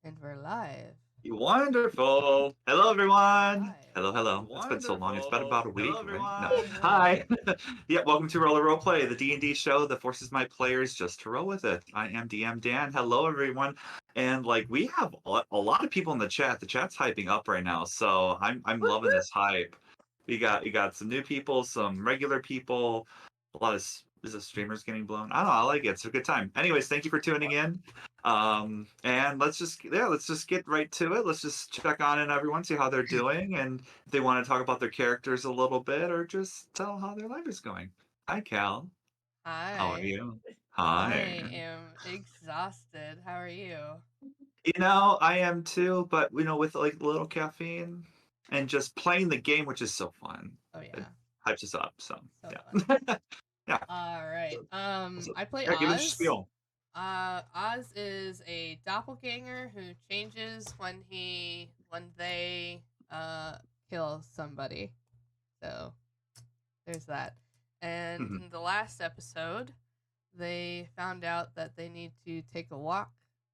And we're live. Wonderful. Hello, everyone. Hi. Hello. It's been so long. It's been about a week, Hello, right? everyone. No. Hi. Yeah, welcome to Roleplay, the D&D show that forces my players just to roll with it. I am DM Dan. Hello, everyone. And we have a lot of people in the chat. The chat's hyping up right now, so I'm loving this hype. You got some new people, some regular people, a lot of is the streamers getting blown? I don't know. I like it. It's a good time. Anyways, thank you for tuning in. And let's just get right to it. Let's just check on in everyone, see how they're doing, and if they want to talk about their characters a little bit, or just tell how their life is going. Hi, Cal. How are Hi. you? I Hi. am exhausted. How are you? I am too, but with a little caffeine and just playing the game, which is so fun. Oh It yeah. hypes us up. So So yeah. fun. Yeah. All right. So, I play yeah, give us a Oz. spiel. Oz is a doppelganger who changes when they kill somebody. So there's that. And in the last episode, they found out that they need to take a walk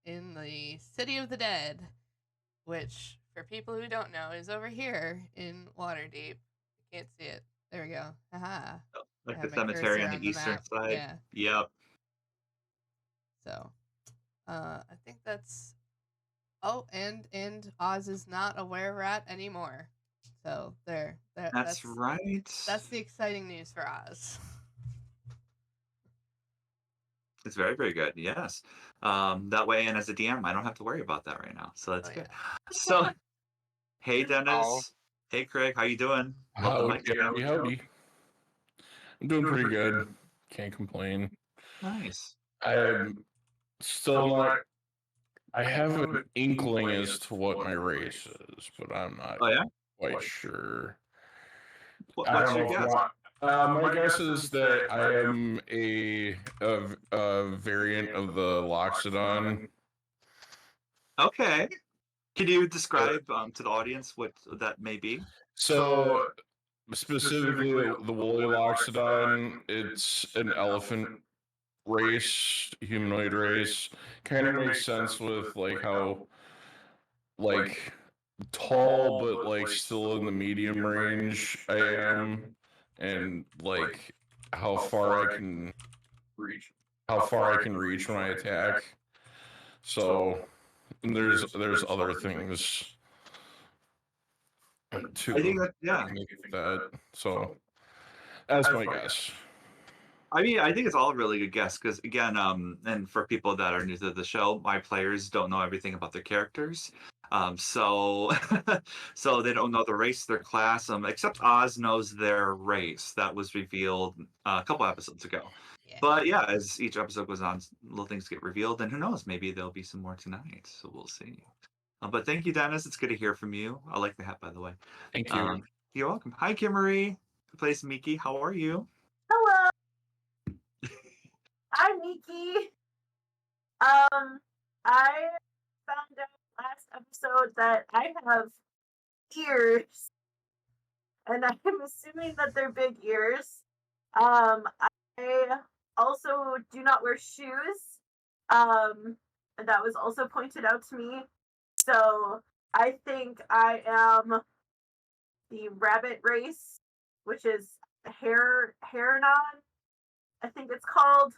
in the City of the Dead, which, for people who don't know, is over here in Waterdeep. You can't see it. There we go. Haha. Like I the have my cemetery cursor on the the eastern map. side. Yeah. Yep. So, I think that's. Oh, and Oz is not a were rat anymore. So there. That's right. That's the exciting news for Oz. It's very, very good. Yes. That way, and as a DM, I don't have to worry about that right now. So that's good. Yeah. So, hey, Dennis. Hey, Craig. How you doing? Howdy. I'm doing pretty good. Can't complain. Nice. I'm still not. I have an inkling as to what my race is, but I'm not quite sure. What's your guess? My guess is that I am a variant of the Loxodon. Okay. Can you describe to the audience what that may be? So, specifically, the woolly Loxodon, it's an elephant race, humanoid race. Kind of makes sense with how tall but still in the medium range I am, and how far I can reach when I attack. So there's other things too. I think that. So that's my guess. I mean, I think it's all a really good guess because, again, and for people that are new to the show, my players don't know everything about their characters. So so they don't know the race, their class, except Oz knows their race. That was revealed a couple episodes ago. Yeah. But yeah, as each episode goes on, little things get revealed, and who knows, maybe there'll be some more tonight. So we'll see. But thank you, Dennis. It's good to hear from you. I like the hat, by the way. Thank you. You're welcome. Hi, Kimarie. Who plays Miki? How are you? Hello. I'm Miki. I found out last episode that I have ears, and I'm assuming that they're big ears. I also do not wear shoes. And that was also pointed out to me. So I think I am the rabbit race, which is Heronon, I think it's called.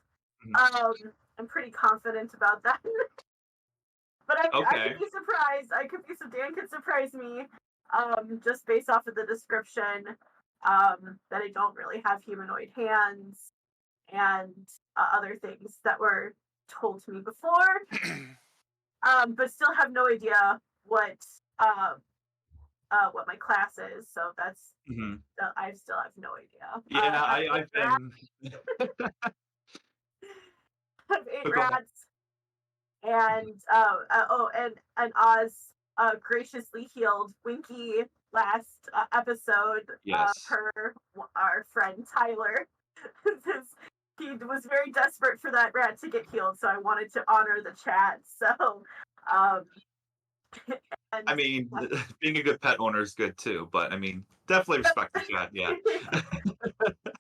I'm pretty confident about that. But I could be surprised. Dan could surprise me, just based off of the description, that I don't really have humanoid hands and other things that were told to me before. But still have no idea what my class is. So that's I still have no idea. Yeah, I've been. I have 8 rats. And and Oz graciously healed Winky last episode. Yes. Our friend Tyler. He was very desperate for that rat to get healed, so I wanted to honor the chat. So, I mean, being a good pet owner is good too, but I mean, definitely respect the chat. Yeah.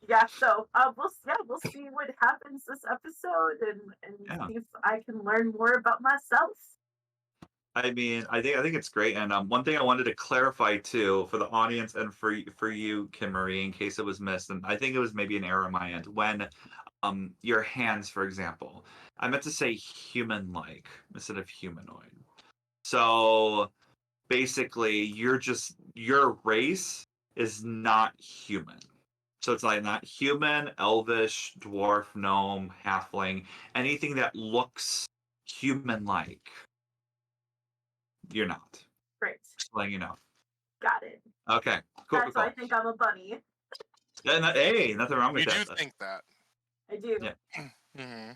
Yeah. So we'll see what happens this episode and see if I can learn more about myself. I mean, I think it's great. And one thing I wanted to clarify too for the audience and for you, Kimarie, in case it was missed, and I think it was maybe an error on my end. When your hands, for example, I meant to say human-like instead of humanoid. So basically, your race is not human. So it's like not human, elvish, dwarf, gnome, halfling, anything that looks human-like. You're not. Great. Just letting you know. Got it. Okay. Cool. That's why I think I'm a bunny. Hey, nothing wrong with You that. do think that. I do. Yeah. Mm-hmm.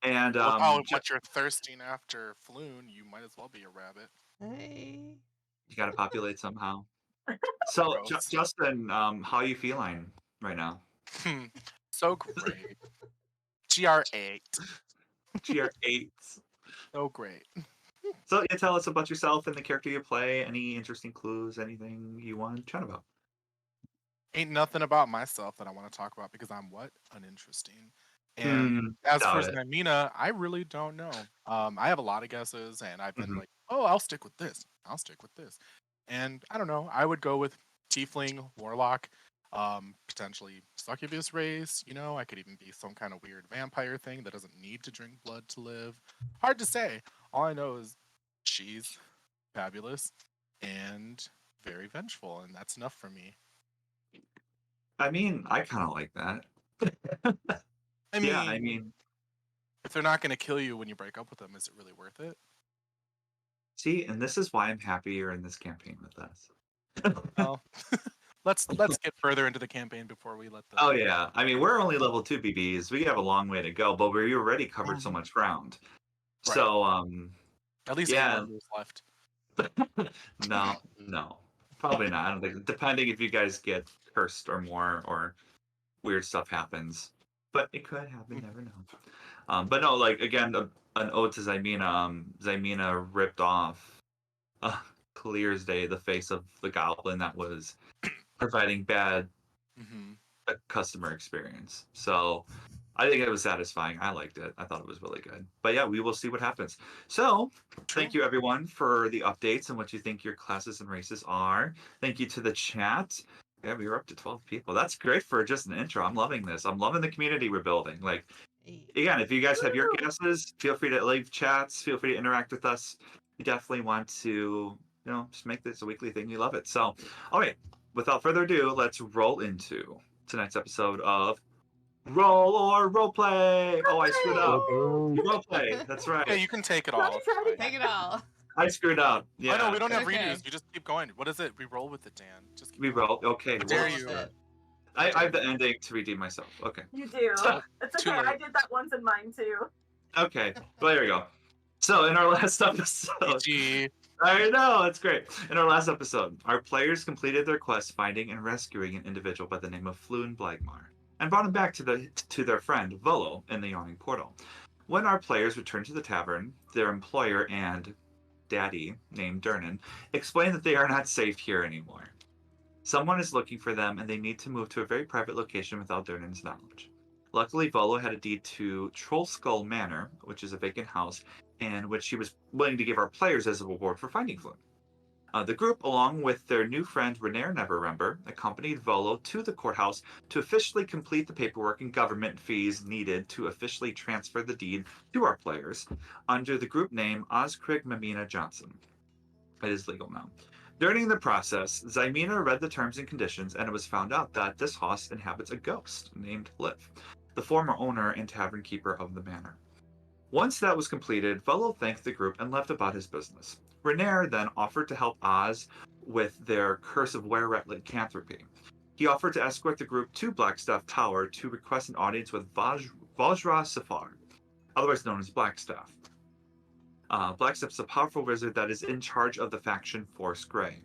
And Well, how much you're thirsting after Floon, you might as well be a rabbit. Hey. you got to populate somehow. So, Gross. Justin, how are you feeling right now? So great. GR8. GR8. So great. So, you tell us about yourself and the character you play. Any interesting clues? Anything you want to chat about? Ain't nothing about myself that I want to talk about because I'm what? Uninteresting. And as for doubt it. Zamina, I really don't know. I have a lot of guesses, and I've been Mhm. like, oh, I'll stick with this. I'll stick with this. And I don't know. I would go with Tiefling, Warlock, potentially Succubus race. You know, I could even be some kind of weird vampire thing that doesn't need to drink blood to live. Hard to say. All I know is she's fabulous and very vengeful, and that's enough for me. I mean, I kind of like that. I mean, Yeah, I mean, if they're not going to kill you when you break up with them, is it really worth it? see, and this is why I'm happy you're in this campaign with us. Well, let's get further into the campaign before we let the. Oh yeah, I mean we're only level 2 BBs. We have a long way to go, but we already covered so much ground. Right. So At least yeah. 8 more years left. No, probably not. I don't think. Depending if you guys get cursed or more, or weird stuff happens, but it could happen. Never know. But no, like again, an ode to Zymina. Zymina ripped off clear as day the face of the goblin that was providing bad customer experience. So I think it was satisfying. I liked it. I thought it was really good. But yeah, we will see what happens. So thank you everyone for the updates and what you think your classes and races are. Thank you to the chat. Yeah, we were up to 12 people. That's great for just an intro. I'm loving this. I'm loving the community we're building. Like, again, if you guys have your guesses, feel free to leave chats. Feel free to interact with us. We definitely want to, just make this a weekly thing. We love it. So, all right, without further ado, let's roll into tonight's episode of Roll or Roleplay. Oh, I screwed up. Roleplay. That's right. Yeah, you can take it all. Take it all. I screwed up. Yeah. Oh no, we don't have Okay. redos. You just keep going. What is it? We roll with it, Dan. Just keep We going. roll. Okay. How dare well, you? I have the ending to redeem myself. Okay. You do. It's Too okay. I late. did that once in mine too. Okay. Well, there we go. So in our last episode, GG. I know, it's great. In our last episode, our players completed their quest finding and rescuing an individual by the name of Floon Blagmar, and brought him back to their friend Volo in the Yawning Portal. When our players returned to the tavern, their employer and daddy, named Durnan, explained that they are not safe here anymore. Someone is looking for them, and they need to move to a very private location without Durnan's knowledge. Luckily, Volo had a deed to Trollskull Manor, which is a vacant house, and which he was willing to give our players as a reward for finding Floon. The group, along with their new friend Renair Neverrember, accompanied Volo to the courthouse to officially complete the paperwork and government fees needed to officially transfer the deed to our players under the group name Oscrig Mamina Johnson. It is legal now. During the process, Zymina read the terms and conditions, and it was found out that this house inhabits a ghost named Liv, the former owner and tavern keeper of the manor. Once that was completed, Volo thanked the group and left about his business. Renair then offered to help Oz with their Curse of Were-Rat lycanthropy. He offered to escort the group to Blackstaff Tower to request an audience with Vajra Safar, otherwise known as Blackstaff. Blackstaff is a powerful wizard that is in charge of the faction Force Grey.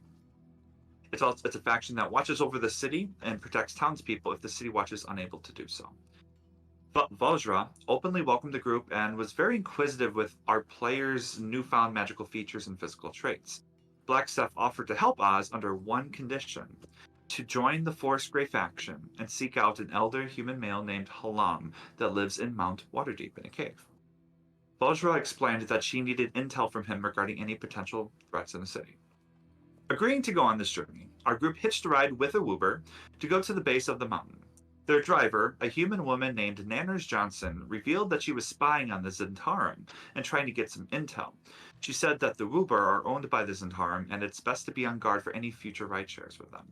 It's a faction that watches over the city and protects townspeople if the city watch is unable to do so. Vajra openly welcomed the group and was very inquisitive with our players' newfound magical features and physical traits. Blackstaff offered to help Oz under one condition: to join the Force Grey faction and seek out an elder human male named Halam that lives in Mount Waterdeep in a cave. Bajra explained that she needed intel from him regarding any potential threats in the city. Agreeing to go on this journey, our group hitched a ride with a Woober to go to the base of the mountain. Their driver, a human woman named Nanners Johnson, revealed that she was spying on the Zentarum and trying to get some intel. She said that the Woober are owned by the Zentarum and it's best to be on guard for any future ride shares with them.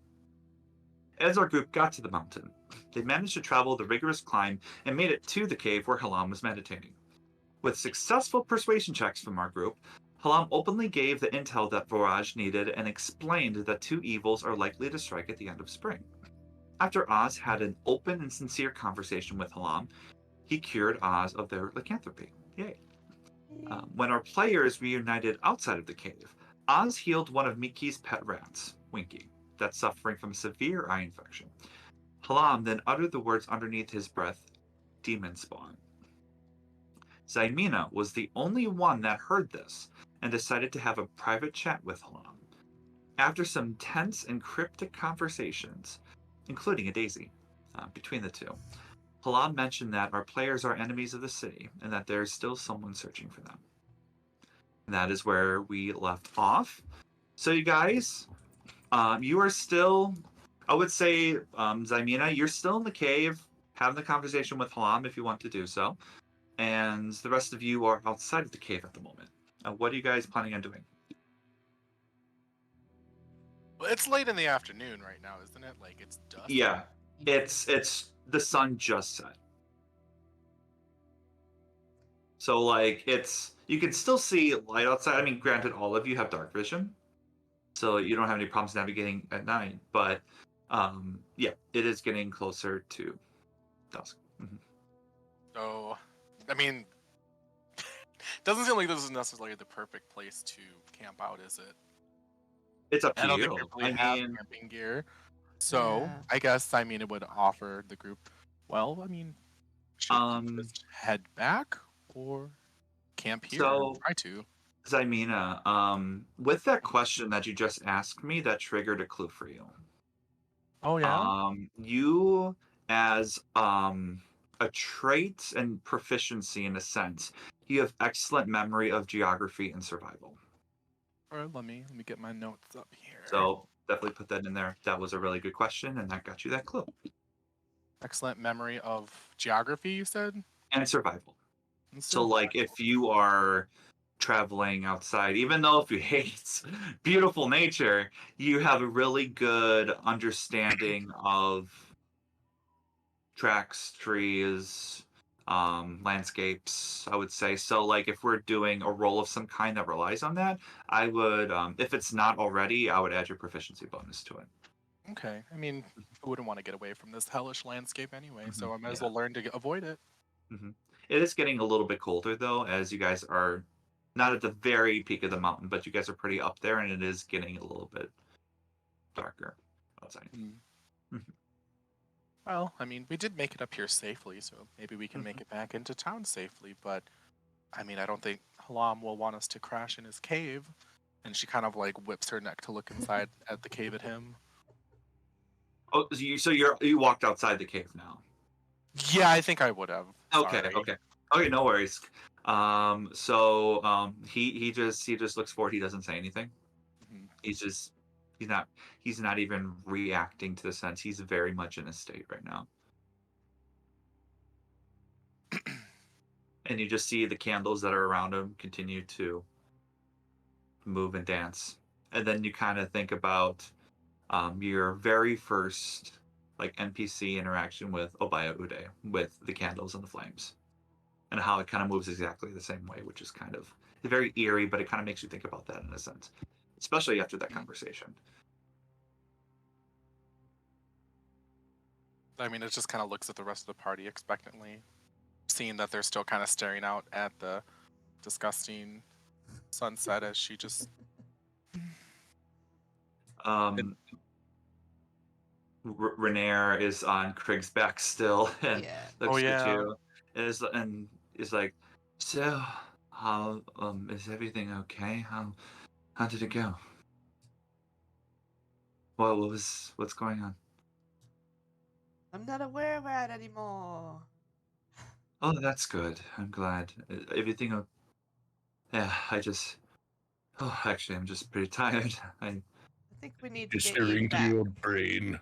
As our group got to the mountain, they managed to travel the rigorous climb and made it to the cave where Halam was meditating. With successful persuasion checks from our group, Halam openly gave the intel that Voraj needed and explained that two evils are likely to strike at the end of spring. After Oz had an open and sincere conversation with Halam, he cured Oz of their lycanthropy. Yay. When our players reunited outside of the cave, Oz healed one of Miki's pet rats, Winky, that's suffering from a severe eye infection. Halam then uttered the words underneath his breath, demon spawn. Zaimina was the only one that heard this and decided to have a private chat with Halam. After some tense and cryptic conversations, including a daisy, between the two, Halam mentioned that our players are enemies of the city and that there is still someone searching for them. And that is where we left off. So you guys, you are still, I would say, Zaimina, you're still in the cave having the conversation with Halam if you want to do so. And the rest of you are outside of the cave at the moment. What are you guys planning on doing? Well, it's late in the afternoon right now, isn't it? Like it's dusk. Yeah, it's the sun just set. So like you can still see light outside. I mean, granted, all of you have dark vision, so you don't have any problems navigating at night. But yeah, it is getting closer to dusk. Mm-hmm. So, I mean, doesn't seem like this is necessarily the perfect place to camp out, is it? It's up to I don't you. think we really have camping gear. So I guess it would offer the group. Well, I mean, should we just head back or camp here? So try to. Zaimina, with that question that you just asked me, that triggered a clue for you. Oh yeah. You as a trait and proficiency in a sense, you have excellent memory of geography and survival. All right, let me get my notes up here. So definitely put that in there. That was a really good question, and that got you that clue. Excellent memory of geography, you said? And survival. So like if you are traveling outside, even though if you hate beautiful nature, you have a really good understanding of tracks, trees, landscapes, I would say. So like if we're doing a roll of some kind that relies on that, I would, if it's not already, I would add your proficiency bonus to it. Okay. I mean, I wouldn't want to get away from this hellish landscape anyway, so I might as well learn to avoid it. It is getting a little bit colder though, as you guys are not at the very peak of the mountain, but you guys are pretty up there, and it is getting a little bit darker outside. Well, I mean, we did make it up here safely, so maybe we can make it back into town safely, but I mean, I don't think Halam will want us to crash in his cave. And she kind of like whips her neck to look inside at the cave at him. Oh, so you walked outside the cave now? Yeah, I think I would have. Okay, okay, no worries. He just looks forward. He doesn't say anything. He's not even reacting to the sense. He's very much in a state right now. And you just see the candles that are around him continue to move and dance. And then you kind of think about your very first like NPC interaction with Obaya Ude, with the candles and the flames, and how it kind of moves exactly the same way, which is kind of very eerie, but it kind of makes you think about that in a sense, especially after that conversation. I mean, it just kind of looks at the rest of the party expectantly, seeing that they're still kind of staring out at the disgusting sunset as she just... Renair is on Krieg's back still, and looks at you, and is like, so, how is everything okay? How did it go? What's going on? I'm not a were rat anymore. Oh, that's good. I'm glad. Everything Yeah, actually, I'm just pretty tired. I think we need to It's get you staring to back. your brain.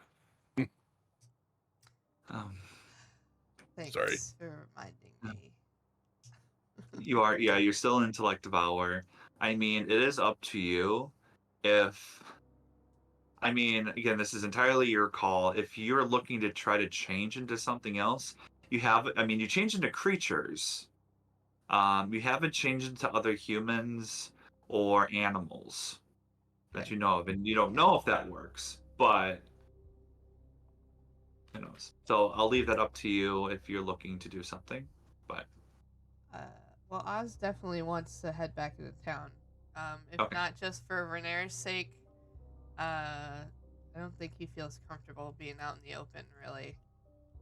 Um, Thanks Sorry. for reminding me. yeah, you're still in intellect devour. I mean, it is up to you if. I mean, again, this is entirely your call. If you're looking to try to change into something else, you have. I mean, you change into creatures. You haven't changed into other humans or animals that Okay. you know of, and you don't know if that works, but who knows? So I'll leave that up to you if you're looking to do something. But Well, Oz definitely wants to head back into town. If okay, not just for Renair's sake, I don't think he feels comfortable being out in the open, really.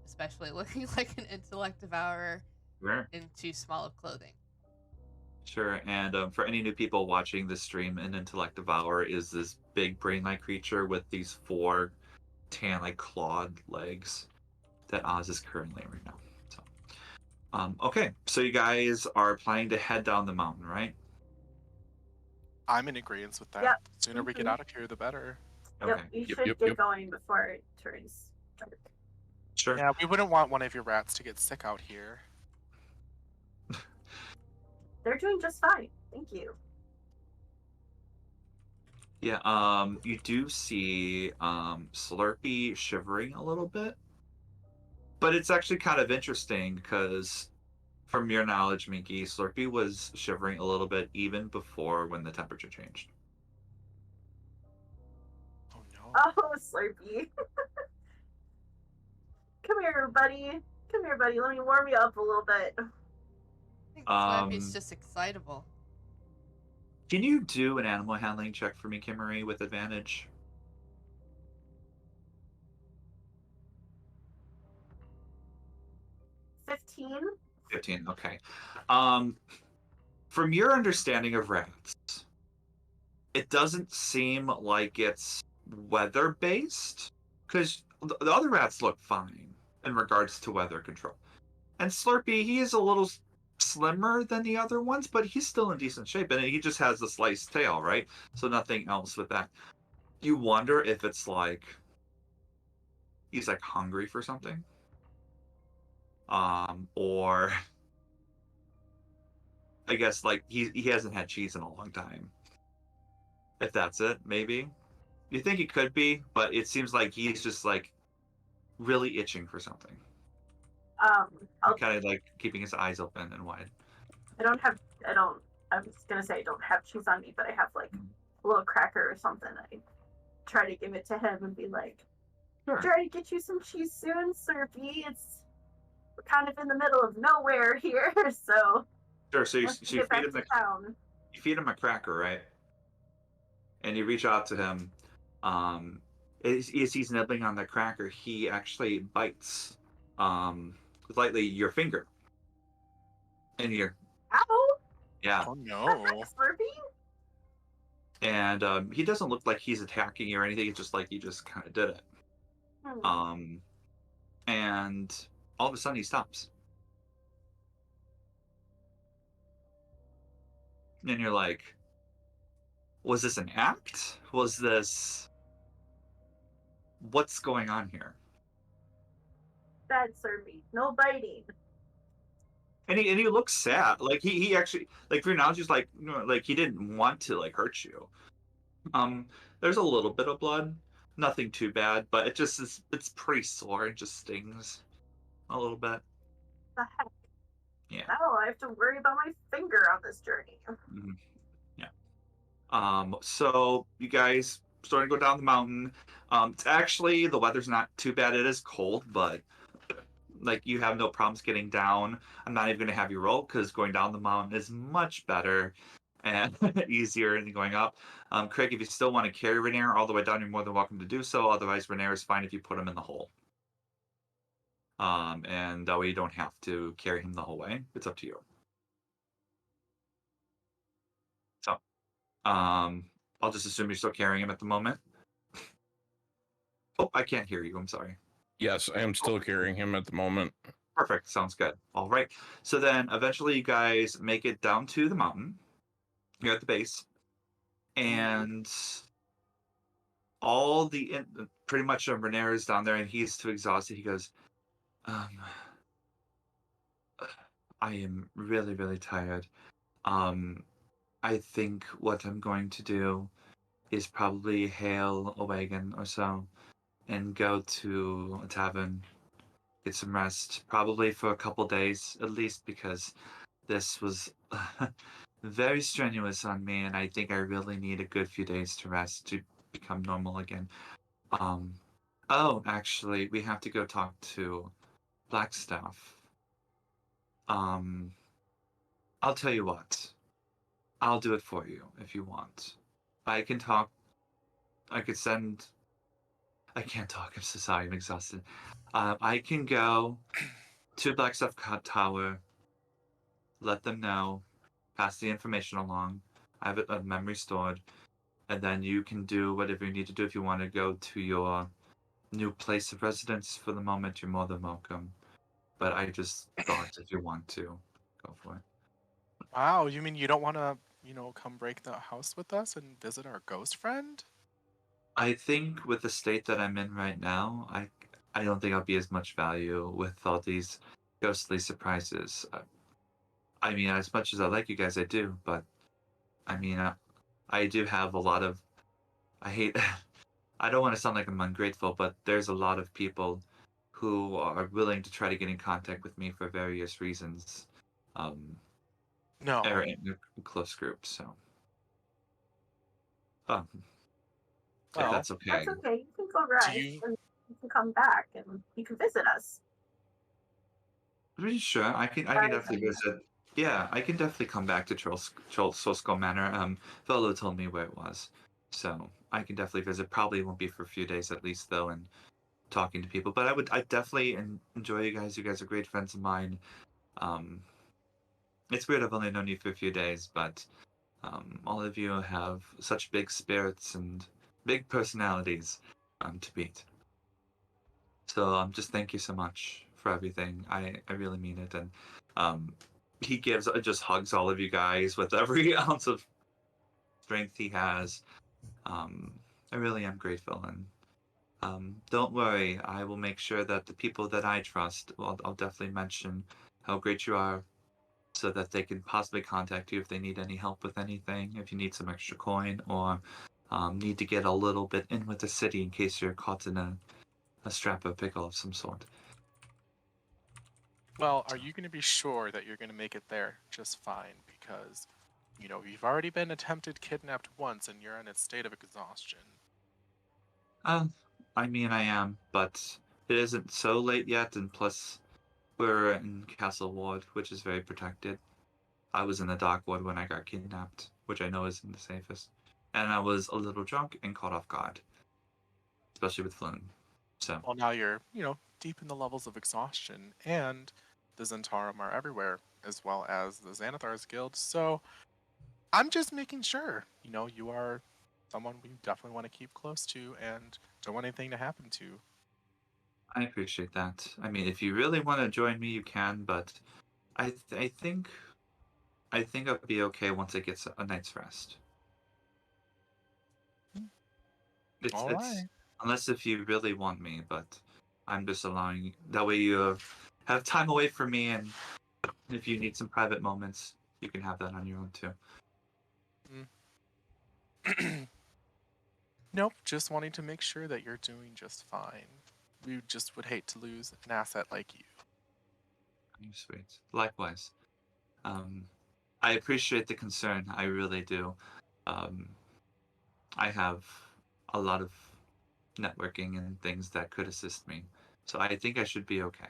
Especially looking like an intellect devourer sure, in too small of clothing. sure. And for any new people watching this stream, an intellect devourer is this big brain-like creature with these four tan, like clawed legs that Oz is currently right now. So, okay, so you guys are planning to head down the mountain, right? I'm in agreement with that. Yep. The sooner we get out of here, the better. Okay, Yep, we Yep, should yep, get yep. going before it turns dark. sure. Yeah, we wouldn't want one of your rats to get sick out here. They're doing just fine. Thank you. Yeah, you do see Slurpee shivering a little bit. But it's actually kind of interesting because from your knowledge, Minky, Slurpee was shivering a little bit even before when the temperature changed. Oh no. Oh, Slurpee. Come here, buddy. Come here, buddy. Let me warm you up a little bit. I think Slurpee's Um, just excitable. Can you do an animal handling check for me, Kimarie, with advantage? 15. 15, okay. From your understanding of rats, it doesn't seem like it's weather-based, because the other rats look fine in regards to weather control. And Slurpee, he is a little slimmer than the other ones, but he's still in decent shape, and he just has the sliced tail, right? So nothing else with that. You wonder if it's like he's like hungry for something, or I guess like he hasn't had cheese in a long time. If that's it, maybe. You think it could be, but it seems like he's just like really itching for something. I'll, Kind of like keeping his eyes open and wide. I was gonna say I don't have cheese on me, but I have like a little cracker or something. I try to give it to him and be like, Sure. try to get you some cheese soon, Slurpee. We're kind of in the middle of nowhere here, so Sure. So you let's feed get back him to town. you feed him a cracker, right? And you reach out to him. As he's nibbling on the cracker, he actually bites lightly your finger. And you're Ow! yeah. Oh no. Slurpee? And he doesn't look like he's attacking you or anything. It's just like he just kind of did it. And all of a sudden he stops. And you're like, was this an act? Was this... What's going on here? Bad Slurpee. No biting. And he looks sad. Like he actually, like, for now, just like, you know, like he didn't want to like hurt you. There's a little bit of blood, nothing too bad, but it just is, it's pretty sore. It just stings a little bit. The heck? Yeah. Now I have to worry about my finger on this journey. Mhm. Yeah. So you guys starting to go down the mountain. It's actually, the weather's not too bad. It is cold, but like you have no problems getting down. I'm not even going to have you roll because going down the mountain is much better and easier than going up. Craig, if you still want to carry Renair all the way down, you're more than welcome to do so. Otherwise, Renair is fine if you put him in the hole. And that way you don't have to carry him the whole way. It's up to you. So, I'll just assume you're still carrying him at the moment. Oh, I can't hear you. I'm sorry. Yes, I am still carrying him at the moment. Perfect. Sounds good. All right. So then eventually you guys make it down to the mountain. You're at the base, and all the pretty much Renair is down there, and he's too exhausted. He goes, I am really, really tired. I think what I'm going to do is probably hail a wagon or so and go to a tavern, get some rest, probably for a couple days at least, because this was very strenuous on me, and I think I really need a good few days to rest to become normal again. Oh, actually, we have to go talk to Blackstaff. I'll tell you what. I'll do it for you if you want. I can talk. I could send. I can't talk. I'm so sorry. I'm exhausted. I can go to Blackstaff Tower, let them know, pass the information along. I have a memory stored, and then you can do whatever you need to do. If you want to go to your new place of residence for the moment, you're more than welcome. But I just thought if you want to, go for it. Wow, you mean you don't want to, come break the house with us and visit our ghost friend? I think with the state that I'm in right now, I don't think I'll be as much value with all these ghostly surprises. I mean, as much as I like you guys, I do, but I mean, I do have a lot of. I hate. I don't want to sound like I'm ungrateful, but there's a lot of people who are willing to try to get in contact with me for various reasons. No. Or in a close group, so. If Well, that's okay. That's okay. You can go rest, you- and you can come back, and you can visit us. Pretty sure I can definitely visit. Yeah, I can definitely come back to Solskull Manor. Volo told me where it was, so I can definitely visit. Probably won't be for a few days at least though, and talking to people. But I definitely enjoy you guys. You guys are great friends of mine. It's weird I've only known you for a few days, but all of you have such big spirits and big personalities to beat. So just thank you so much for everything. I really mean it. And he just hugs all of you guys with every ounce of strength he has. I really am grateful. And don't worry, I will make sure that the people that I trust, I'll definitely mention how great you are so that they can possibly contact you if they need any help with anything, if you need some extra coin or need to get a little bit in with the city in case you're caught in a strap or pickle of some sort. Well, are you going to be sure that you're going to make it there just fine? Because, you've already been attempted kidnapped once and you're in a state of exhaustion. I mean, I am, but it isn't so late yet, and plus, we're in Castle Ward, which is very protected. I was in the Dark Ward when I got kidnapped, which I know isn't the safest. And I was a little drunk and caught off guard, especially with Floon. So. Well, now you're, deep in the levels of exhaustion, and the Zentarum are everywhere, as well as the Xanathar's Guild. So I'm just making sure, you are someone we definitely want to keep close to and don't want anything to happen to. I appreciate that. I mean, if you really want to join me, you can, but I think I'll be okay once I get a night's rest. All right. Unless if you really want me, but I'm just allowing you. That way you have time away from me, and if you need some private moments, you can have that on your own too. Nope, just wanting to make sure that you're doing just fine. We just would hate to lose an asset like you. You're sweet. Likewise. I appreciate the concern. I really do. I have a lot of networking and things that could assist me, so I think I should be okay.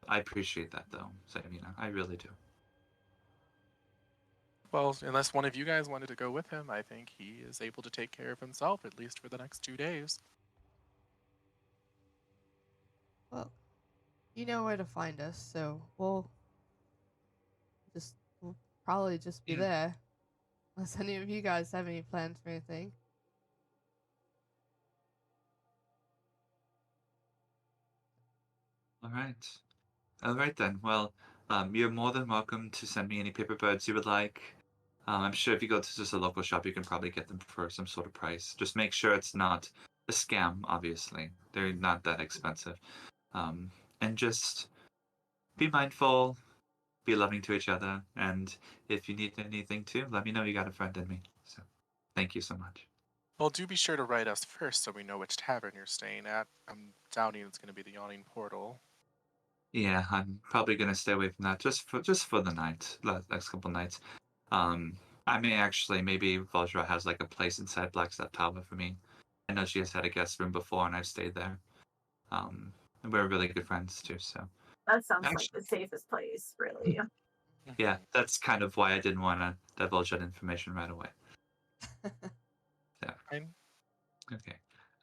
I appreciate that though, Sabina. I really do. Well, unless one of you guys wanted to go with him, I think he is able to take care of himself, at least for the next 2 days. Well, you know where to find us, so we'll probably just be there. Unless any of you guys have any plans for anything. All right then. Well, you're more than welcome to send me any paper birds you would like. I'm sure if you go to just a local shop, you can probably get them for some sort of price. Just make sure it's not a scam, obviously. They're not that expensive. And just be mindful, be loving to each other, and if you need anything too, let me know. You got a friend in me. So thank you so much. Well, do be sure to write us first so we know which tavern you're staying at. I'm doubting it's going to be the Yawning Portal. Yeah, I'm probably gonna stay away from that just for the night, next couple nights. I may actually maybe Vajra has like a place inside Blackstep Tower for me. I know she has had a guest room before, and I've stayed there. And we're really good friends too. So That sounds like actually, the safest place, really. yeah, that's kind of why I didn't want to divulge that information right away. Yeah. Fine. Okay.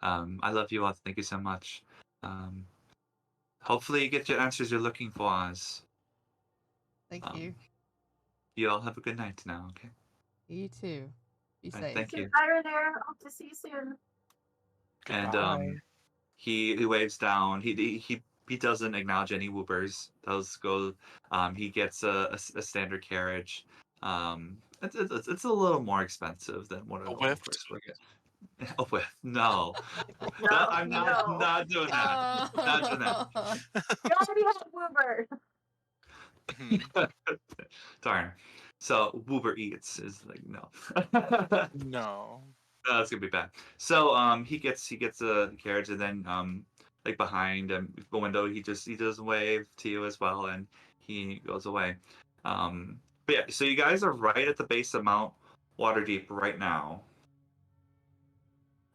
I love you all. Thank you so much. Hopefully you get your answers you're looking for, Oz. Thank you. You all have a good night now, okay? You too. Be All right, safe. thank you. Bye, Renair. Hope to see you soon. And Goodbye. he waves down. He doesn't acknowledge any whoopers. Those go. He gets a standard carriage. It's a little more expensive than what a A normal whiff? person would get. A whiff? No, No, I'm not doing that. Not doing that. You already had Woober. Darn. So Uber Eats is like no. No. That's gonna be bad. So he gets a carriage, and then like behind the window he does wave to you as well, and he goes away. But yeah, so you guys are right at the base of Mount Waterdeep right now.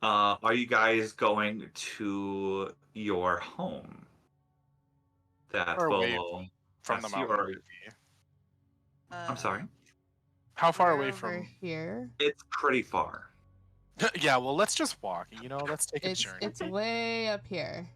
Are you guys going to your home? That Far away Volo from the asked you, mountain or would be. I'm sorry, How far We're away over from? here? it's pretty far. Yeah, well, let's just walk. Let's take a It's journey. way up here.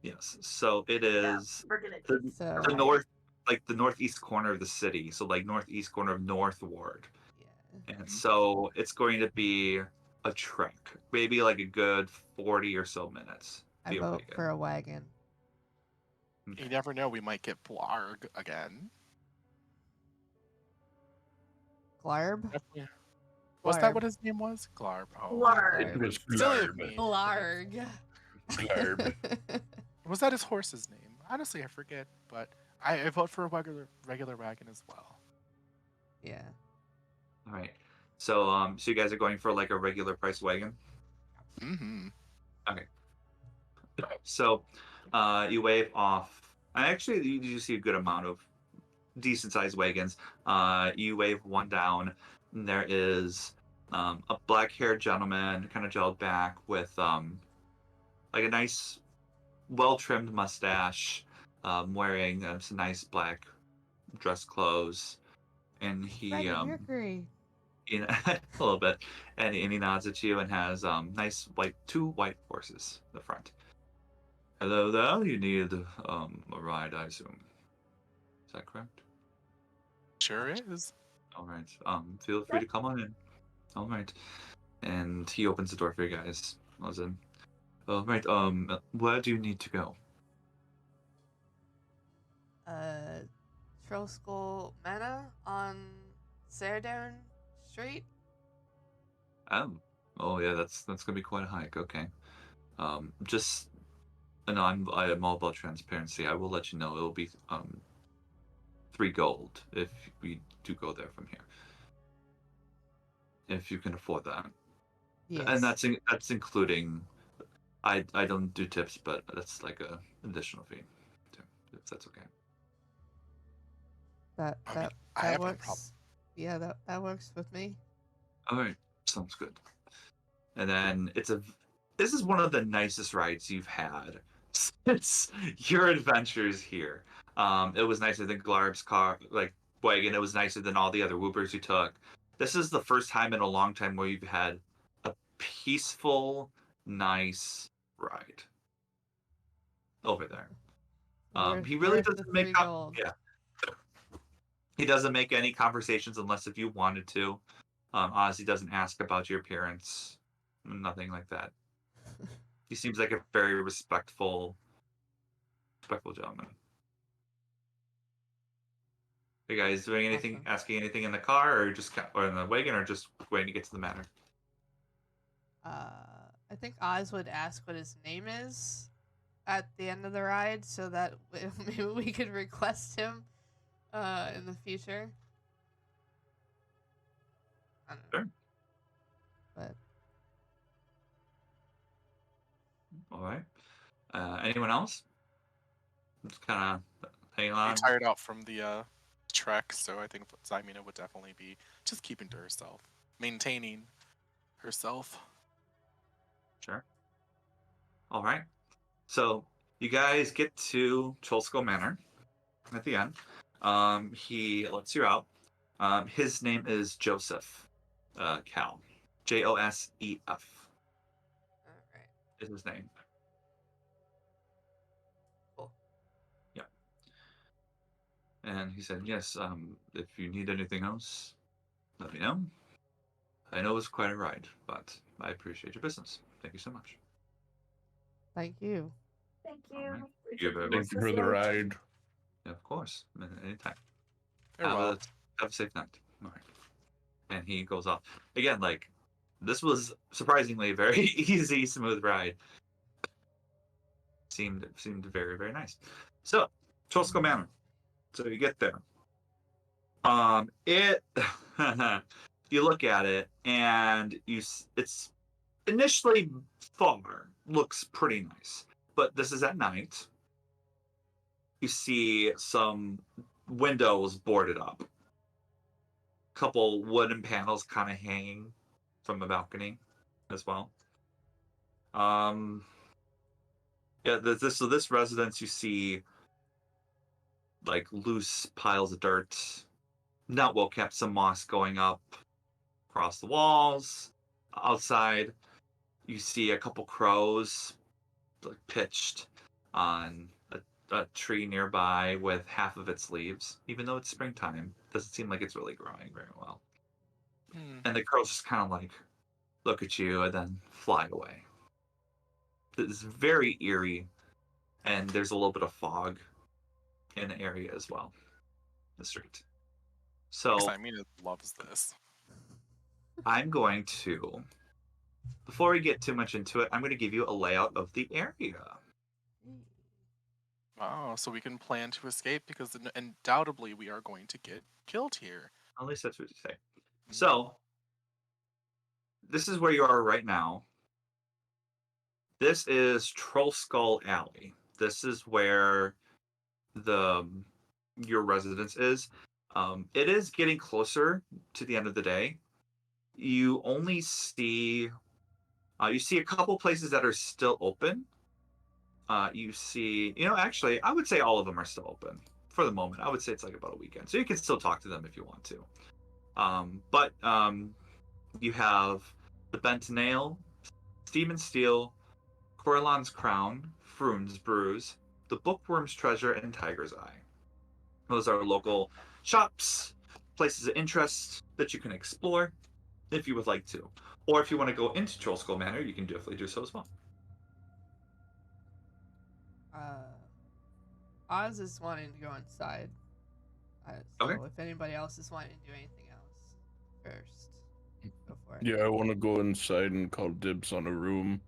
Yes, so it Yeah, is we're gonna the, So the north, like the northeast corner of the city. So like northeast corner of North Ward. yeah. And so it's going to be a trek, maybe like a good 40 or so minutes. I Be a vote wagon. for a wagon. You never know, we might get Blarg again. Glarb? Definitely. Was that Glarb. what his name was? Glarb. Oh. Larg. It was Silly of Glarb. me. Blarg. Glarb. Was that his horse's name? Honestly, I forget, but I vote for a regular wagon as well. Yeah. All right. So so you guys are going for like a regular price wagon? Mm-hmm. Okay. So you wave off. Actually, you do see a good amount of decent sized wagons. You wave one down, and there is a black haired gentleman, kind of gelled back, with like a nice, well trimmed mustache, wearing some nice black dress clothes, and he Freddie Mercury. a little bit, and he nods at you and has nice two white horses in the front. Hello there. You need a ride, I assume. Is that correct? Sure is. All right. Feel free to come on in. All right. And he opens the door for you guys. Listen. All right. Where do you need to go? Troll Skull Manor on Saradown Street. Oh yeah. That's gonna be quite a hike. Okay. Just. And I am all about transparency. I will let you know. It will be 3 gold if we do go there from here. If you can afford that. Yes. And that's including. I don't do tips, but that's like a additional fee, too, if that's okay. that I mean, that I that have no works. problem. Yeah, that works with me. All right, sounds good. And then this is one of the nicest rides you've had since your adventures here. It was nicer than Glarb's car, like wagon. It was nicer than all the other Woopers you took. This is the first time in a long time where you've had a peaceful, nice ride over there. He really Worth the doesn't make 3 gold. yeah. He doesn't make any conversations unless if you wanted to. Ozzy doesn't ask about your appearance, nothing like that. He seems like a very respectful gentleman. you guys doing anything, Awesome. asking anything in the car, or just or in the wagon, or just waiting to get to the manor? I think Oz would ask what his name is at the end of the ride, so that maybe we could request him in the future. I don't know. Sure. But All right. Anyone else? Just kind of hanging Be on. tired out from the trek, so I think Zymina would definitely be just keeping to herself, maintaining herself. Sure. All right. So you guys get to Cholsko Manor at the end. He lets you out. His name is Joseph Cal. Josef all right, is his name. cool. Yeah. And he said, yes, if you need anything else, let me know. I know it's quite a ride, but I appreciate your business. Thank you so much. Thank you. Thank All you. right. for You have taking a- Thank us you this for the way. ride. Yeah, of course. Anytime. Very well. Have a safe night. All right. And he goes off. Again, like, this was surprisingly a very easy, smooth ride. Seemed very, very nice. So, Cholsko Manor. So you get there. It you look at it and it's initially far, looks pretty nice. But this is at night. You see some windows boarded up. Couple wooden panels kind of hanging from the balcony as well. Yeah, this residence, you see like loose piles of dirt, not well kept, some moss going up across the walls. Outside, you see a couple crows like pitched on a tree nearby with half of its leaves. Even though it's springtime, doesn't seem like it's really growing very well. Hmm. And the crows just kind of like look at you and then fly away. It's very eerie, and there's a little bit of fog in the area as well, the street. So Zymina loves this. I'm going to, before we get too much into it, I'm going to give you a layout of the area. Oh, so we can plan to escape because undoubtedly we are going to get killed here. At least that's what you say. So this is where you are right now. This is Troll Skull Alley. This is where your residence is. It is getting closer to the end of the day. You only see you see a couple places that are still open. You see, actually, I would say all of them are still open for the moment. I would say it's like about a weekend, so you can still talk to them if you want to. But you have the Bent Nail, Steam Steel, Coralon's Crown, Froon's Brews, the Bookworm's Treasure, and Tiger's Eye. Those are local shops, places of interest that you can explore if you would like to. Or if you want to go into Troll Skull Manor, you can definitely do so as well. Oz is wanting to go inside. So Okay. if anybody else is wanting to do anything else first, go for it. Yeah, I want to go inside and call dibs on a room.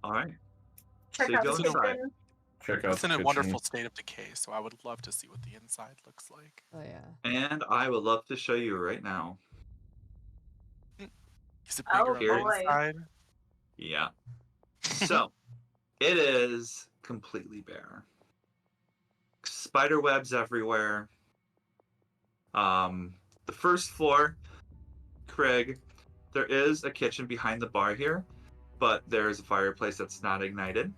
All right. Check So you out go the inside. kitchen. Check out It's the in a kitchen. wonderful state of decay, so I would love to see what the inside looks like. Oh yeah. And I would love to show you right now. Is it Oh, bigger on the boy. inside? Yeah. So it is completely bare. Spider webs everywhere. The first floor, Craig, there is a kitchen behind the bar here, but there's a fireplace that's not ignited.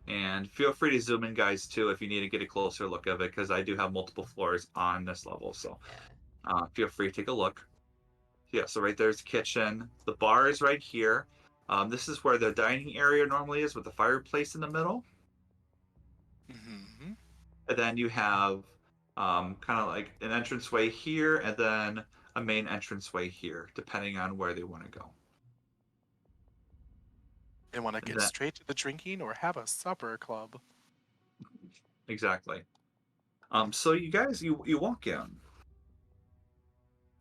And feel free to zoom in, guys, too, if you need to get a closer look of it, because I do have multiple floors on this level. So feel free to take a look. Yeah, so right there's the kitchen. The bar is right here. This is where the dining area normally is, with the fireplace in the middle. Mm-hmm. And then you have kind of like an entranceway here, and then a main entranceway here, depending on where they want to go. They want to get That- straight to the drinking or have a supper club. Exactly. So you guys, you walk in,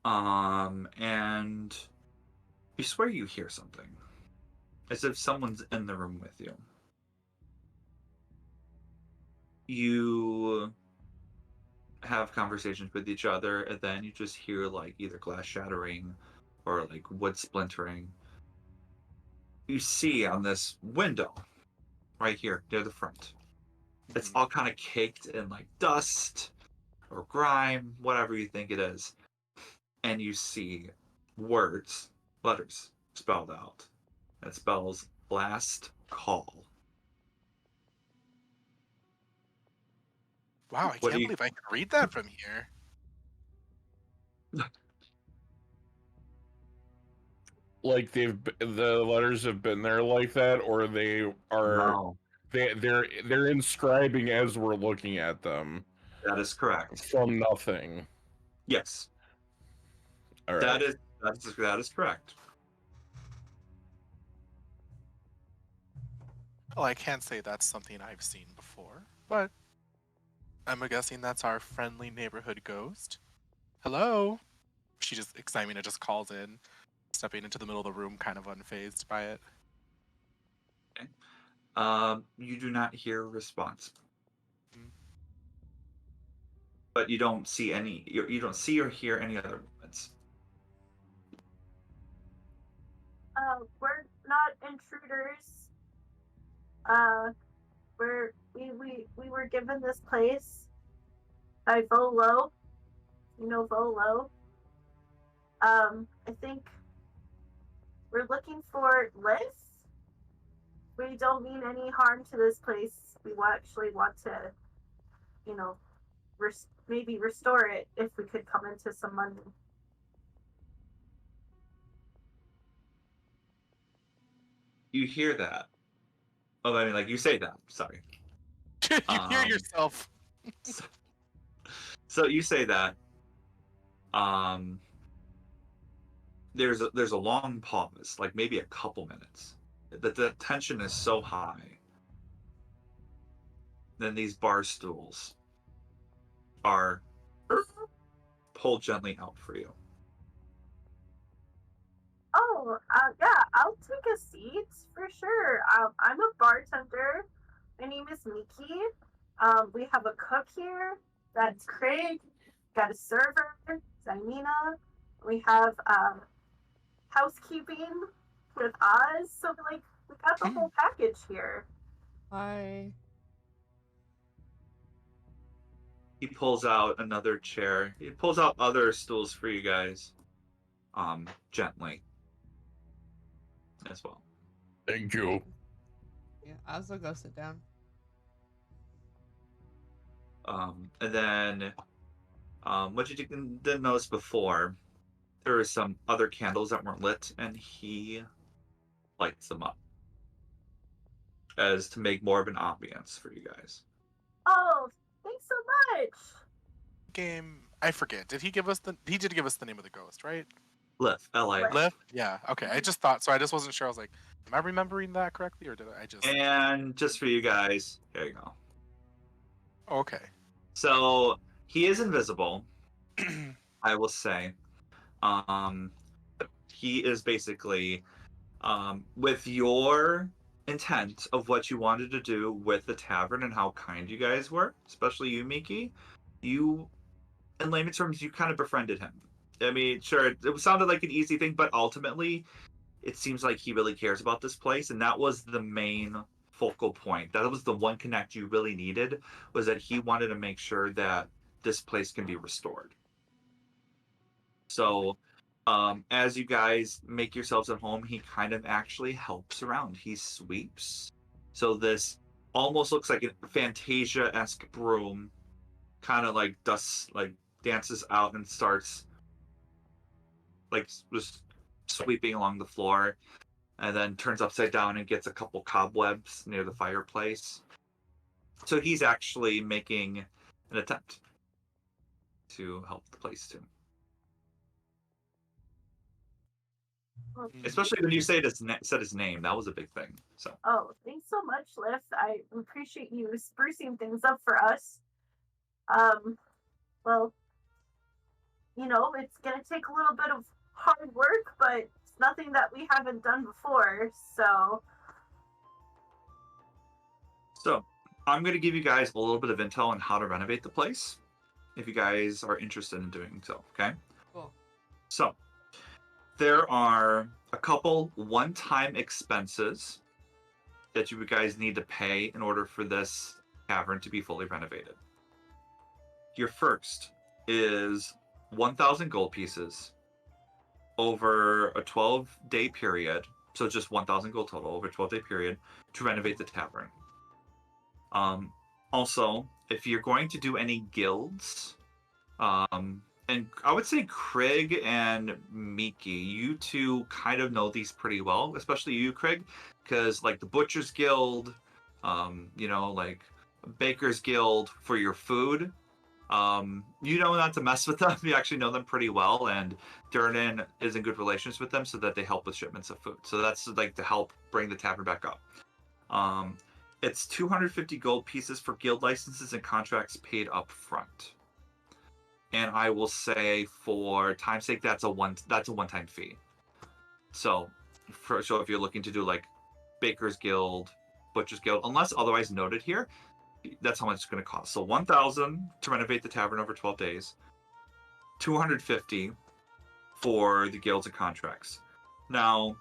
and you swear you hear something, as if someone's in the room with you. You have conversations with each other, and then you just hear like either glass shattering or like wood splintering. You see on this window right here near the front, it's all kind of caked in like dust or grime, whatever you think it is. And you see letters spelled out. It spells last call. Wow, I can't believe I can read that from here. Like the letters have been there like that, or they are No, they're inscribing as we're looking at them that is correct. from nothing. Yes, All right. that is correct. Well, I can't say that's something I've seen before, but I'm guessing that's our friendly neighborhood ghost. Hello? Excitement just calls in, stepping into the middle of the room, kind of unfazed by it. You do not hear a response, Mm. but you don't see any. You don't see or hear any other movements. We're not intruders. We were given this place by Volo. You know Volo. I think we're looking for Liz. We don't mean any harm to this place. We actually want to, you know, maybe restore it if we could come into some money. You hear that? Oh, I mean, like you say that. Sorry. You hear yourself. So you say that. There's a long pause, like maybe a couple minutes. The tension is so high. Then these bar stools are pulled gently out for you. Oh, yeah, I'll take a seat for sure. I'm a bartender. My name is Miki. We have a cook here. That's Craig. Got a server, Zanina. We have housekeeping with Oz. So like we got the whole package here. Hi. He pulls out another chair. He pulls out other stools for you guys, gently as well. Thank you. Yeah, I'll also go sit down. And then, what you didn't notice before, there were some other candles that weren't lit, and he lights them up as to make more of an ambience for you guys. Oh, thanks so much. Game, I forget. Did he give us he did give us the name of the ghost, right? Lif, L.A. Liv? Yeah. Okay. I just thought so. I just wasn't sure. I was like, am I remembering that correctly, or did I just? And just for you guys, here you go. Okay. So he is invisible, I will say. He is basically, with your intent of what you wanted to do with the tavern and how kind you guys were, especially you, Miki, you, in layman's terms, you kind of befriended him. I mean, sure, it sounded like an easy thing, but ultimately, it seems like he really cares about this place, and that was the main focal point. That was the one connect you really needed, was that he wanted to make sure that this place can be restored. So, as you guys make yourselves at home, he kind of actually helps around. He sweeps. So this almost looks like a Fantasia-esque broom, kind of like dances out and starts like just sweeping along the floor, and then turns upside down and gets a couple cobwebs near the fireplace. So he's actually making an attempt to help the place too. Especially when you said his name, that was a big thing. So. Oh, thanks so much, Liv. I appreciate you sprucing things up for us. Well, it's gonna take a little bit of hard work, but it's nothing that we haven't done before, so. So, I'm going to give you guys a little bit of intel on how to renovate the place, if you guys are interested in doing so, okay? Cool. So, there are a couple one-time expenses that you guys need to pay in order for this tavern to be fully renovated. Your first is 1,000 gold pieces over a 12-day period, so just 1,000 gold total over a 12-day period to renovate the tavern. Also, if you're going to do any guilds, and I would say Craig and Miki, you two kind of know these pretty well, especially you, Craig, because like the Butcher's Guild, like Baker's Guild for your food, you know not to mess with them. You actually know them pretty well, and Durnan is in good relations with them so that they help with shipments of food. So that's like to help bring the tavern back up. It's 250 gold pieces for guild licenses and contracts paid up front. And I will say, for time's sake, that's a one-time fee. So if you're looking to do like Baker's Guild, Butcher's Guild, unless otherwise noted here, that's how much it's going to cost. So 1,000 to renovate the tavern over 12 days, 250 for the guilds and contracts. Now,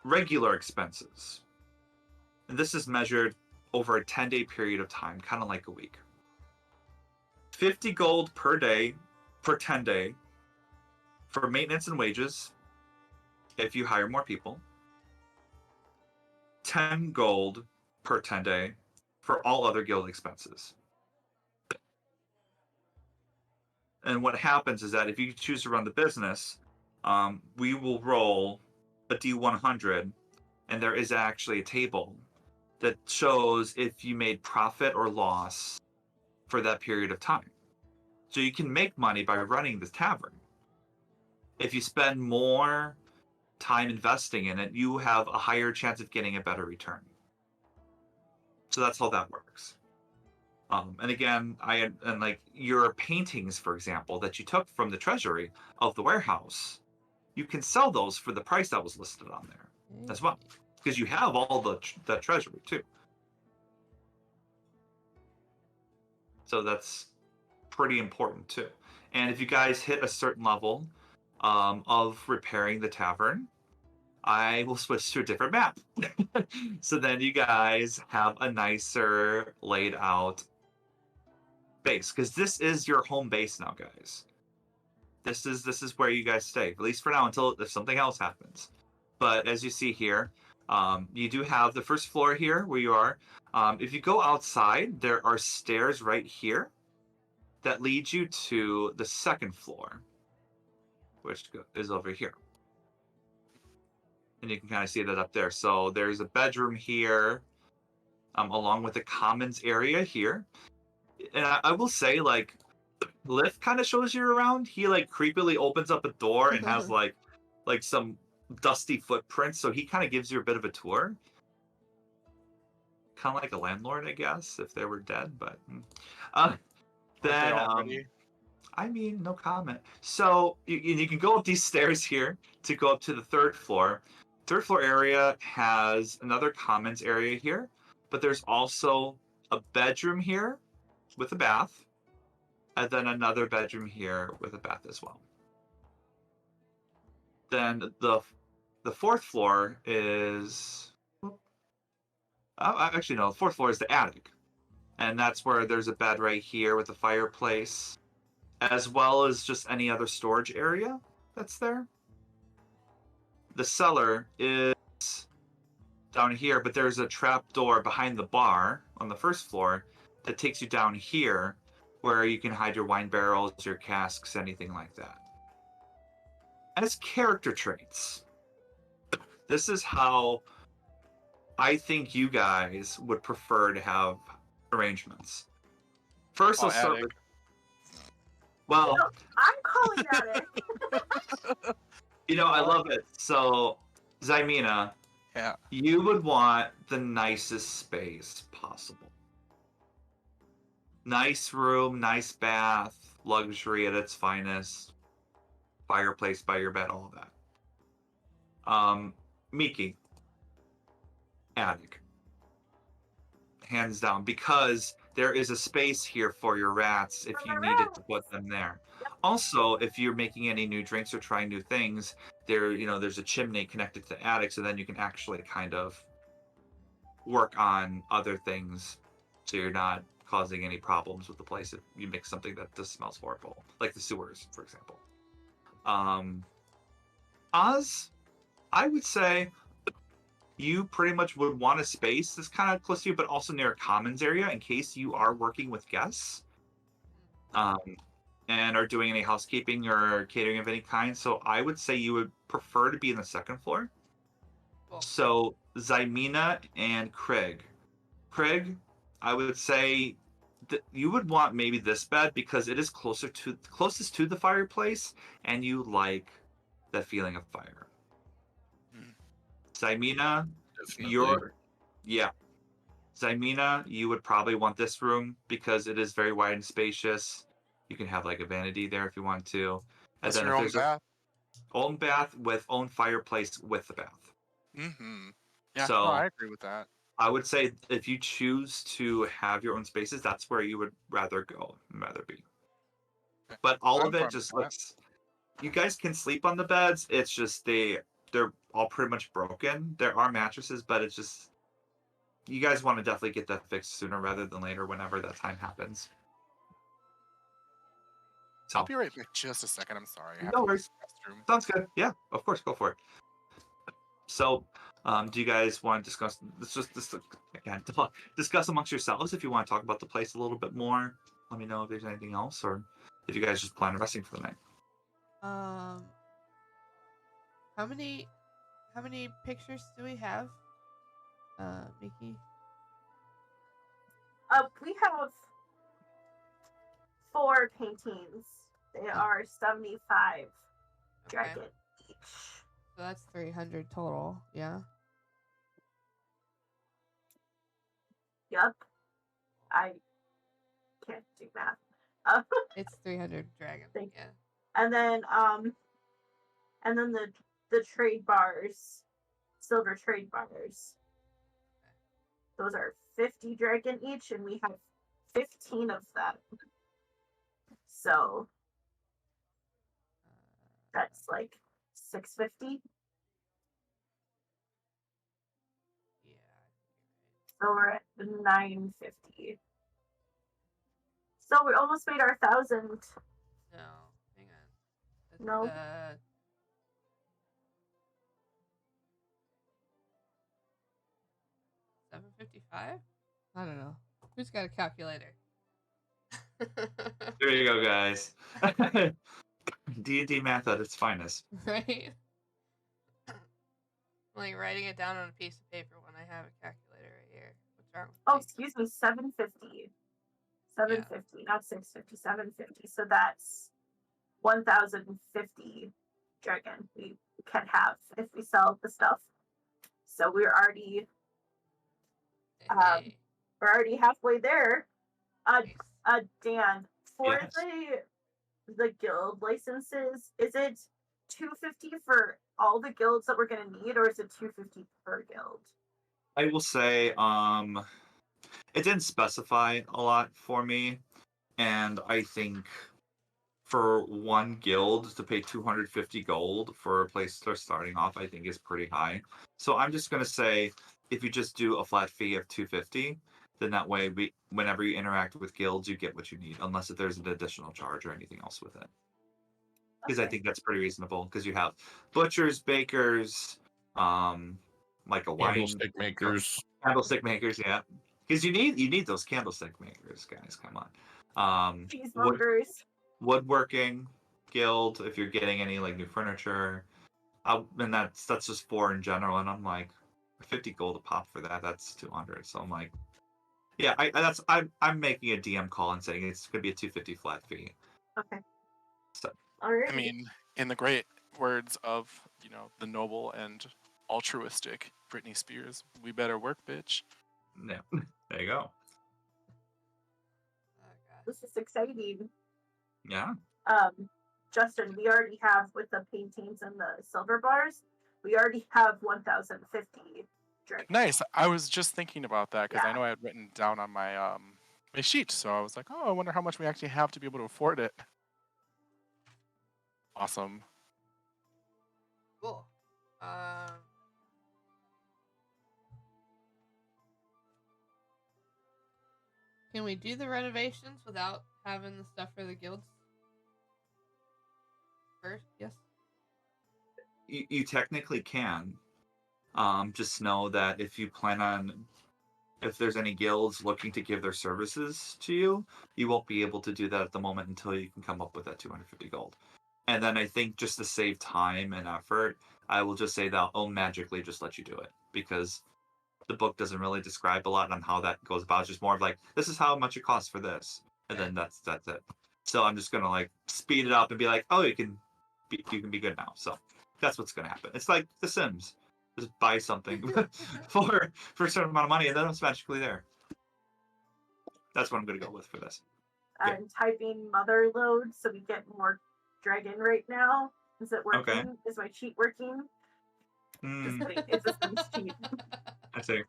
regular expenses. And this is measured over a 10-day period of time, kind of like a week. 50 gold per day, per 10-day, for maintenance and wages, if you hire more people. 10 gold per 10-day for all other guild expenses. And what happens is that if you choose to run the business, we will roll a D100, and there is actually a table that shows if you made profit or loss for that period of time. So you can make money by running this tavern. If you spend more time investing in it, you have a higher chance of getting a better return. So that's how that works. And again, like your paintings, for example, that you took from the treasury of the warehouse, you can sell those for the price that was listed on there as well, because you have all the treasury too. So that's pretty important too. And if you guys hit a certain level of repairing the tavern, I will switch to a different map. So then you guys have a nicer laid out base, because this is your home base now, guys. This is where you guys stay, at least for now, until if something else happens. But as you see here, you do have the first floor here where you are. If you go outside, there are stairs right here that lead you to the second floor, which is over here. And you can kind of see that up there. So there's a bedroom here, along with the commons area here. And I will say, like, Lift kind of shows you around. He like creepily opens up a door and has like some dusty footprints. So he kind of gives you a bit of a tour. Kind of like a landlord, I guess, if they were dead. But then I mean, no comment. So you can go up these stairs here to go up to the third floor. Third floor area has another commons area here, but there's also a bedroom here with a bath, and then another bedroom here with a bath as well. Then the fourth floor is actually no, the fourth floor is the attic, and that's where there's a bed right here with a fireplace, as well as just any other storage area that's there. The cellar is down here, but there's a trap door behind the bar on the first floor that takes you down here, where you can hide your wine barrels, your casks, anything like that. As character traits, this is how I think you guys would prefer to have arrangements. First, I'll start with... Well, I'm calling that it. I love it. So, Zymina, yeah, you would want the nicest space possible. Nice room, nice bath, luxury at its finest, fireplace by your bed, all of that. Miki, attic. Hands down, because there is a space here for your rats if For you my needed to rats. put them there. Yep. Also, if you're making any new drinks or trying new things, there's a chimney connected to the attic, so then you can actually kind of work on other things, so you're not causing any problems with the place if you mix something that just smells horrible, like the sewers, for example. Oz, I would say you pretty much would want a space that's kind of close to you, but also near a commons area in case you are working with guests, and are doing any housekeeping or catering of any kind. So I would say you would prefer to be in the second floor. Cool. So Zymina and Craig. Craig, I would say you would want maybe this bed because it is closest to the fireplace, and you like that feeling of fire. Zymina, Definitely. Zymina, you would probably want this room because it is very wide and spacious. You can have like a vanity there if you want to. And Plus then your if own there's bath. own bath with own fireplace with the bath. Mm-hmm. Yeah, So no, I agree with that. I would say if you choose to have your own spaces, that's where you would rather be. Okay. But all I'm of it fine just with that. looks. You guys can sleep on the beds. It's just they're all pretty much broken. There are mattresses, but it's just you guys want to definitely get that fixed sooner rather than later, whenever that time happens. I'll So be right back just a second. I'm sorry. I have no to worries. use the restroom. Sounds good. Yeah, of course, go for it. So, do you guys want to discuss? Let's just again discuss amongst yourselves. If you want to talk about the place a little bit more, let me know if there's anything else, or if you guys just plan on resting for the night. How many pictures do we have, Miki? We have 4 paintings. They are 75 dragon each. So that's 300 total. Yeah. Yep. I can't do math. It's 300 dragon. Thank Yeah. And then the trade bars, silver trade bars. Those are 50 dragon each, and we have 15 of them. So that's like 650. Yeah. So we're at 950. So we almost made our 1,000. No, hang on. That's, No. 755? I don't know. Who's got a calculator? There you go, guys. D&D math at its finest. Right? Like writing it down on a piece of paper when I have a calculator right here. What's wrong with Oh, me? excuse me, 750. 750, not 650, 750. So that's 1,050 dragon we can have if we sell the stuff. So we're already Hey, halfway there. nice. Dan, for Yes. the guild licenses, is it 250 for all the guilds that we're gonna need, or is it 250 per guild? I will say, it didn't specify a lot for me, and I think for one guild to pay 250 gold for a place they're starting off, I think is pretty high. So I'm just gonna say, if you just do a flat fee of 250, then that way, whenever you interact with guilds, you get what you need, unless if there's an additional charge or anything else with it. Because I Okay. think that's pretty reasonable. Because you have butchers, bakers, like a wine Candlestick makers. candlestick makers, yeah. Because you need those candlestick makers, guys. Come on. Cheesemongers. Woodworking guild, if you're getting any like new furniture, and that's just 4 in general. And I'm like, 50 gold a pop for that. That's 200. So I'm like, yeah, I'm making a DM call and saying it's gonna be a 250 flat fee. Okay. So All right. I mean, in the great words of, the noble and altruistic Britney Spears, we better work, bitch. yeah, there you go. this is exciting. Yeah. Justin, we already have with the paintings and the silver bars. We already have 1,050 dragons. Nice. I was just thinking about that because I Yeah. know I had written down on my my sheet, so I was like, oh, I wonder how much we actually have to be able to afford it. Awesome. Cool. Can we do the renovations without having the stuff for the guilds? First, yes. You technically can. Just know that if you plan on, if there's any guilds looking to give their services to you, you won't be able to do that at the moment until you can come up with that 250 gold. And then I think just to save time and effort, I will just say that I'll magically just let you do it, because the book doesn't really describe a lot on how that goes about. It's just more of like, this is how much it costs for this, and then that's it. So I'm just gonna like speed it up and be like, oh, you can be good now. So that's what's gonna happen. It's like The Sims. Just buy something for a certain amount of money, and then it's magically there. That's what I'm gonna go with for this. I'm typing mother load so we get more dragon right now. Is it working? Okay. Is my cheat working? Just kidding. It's a Sims cheat. I see.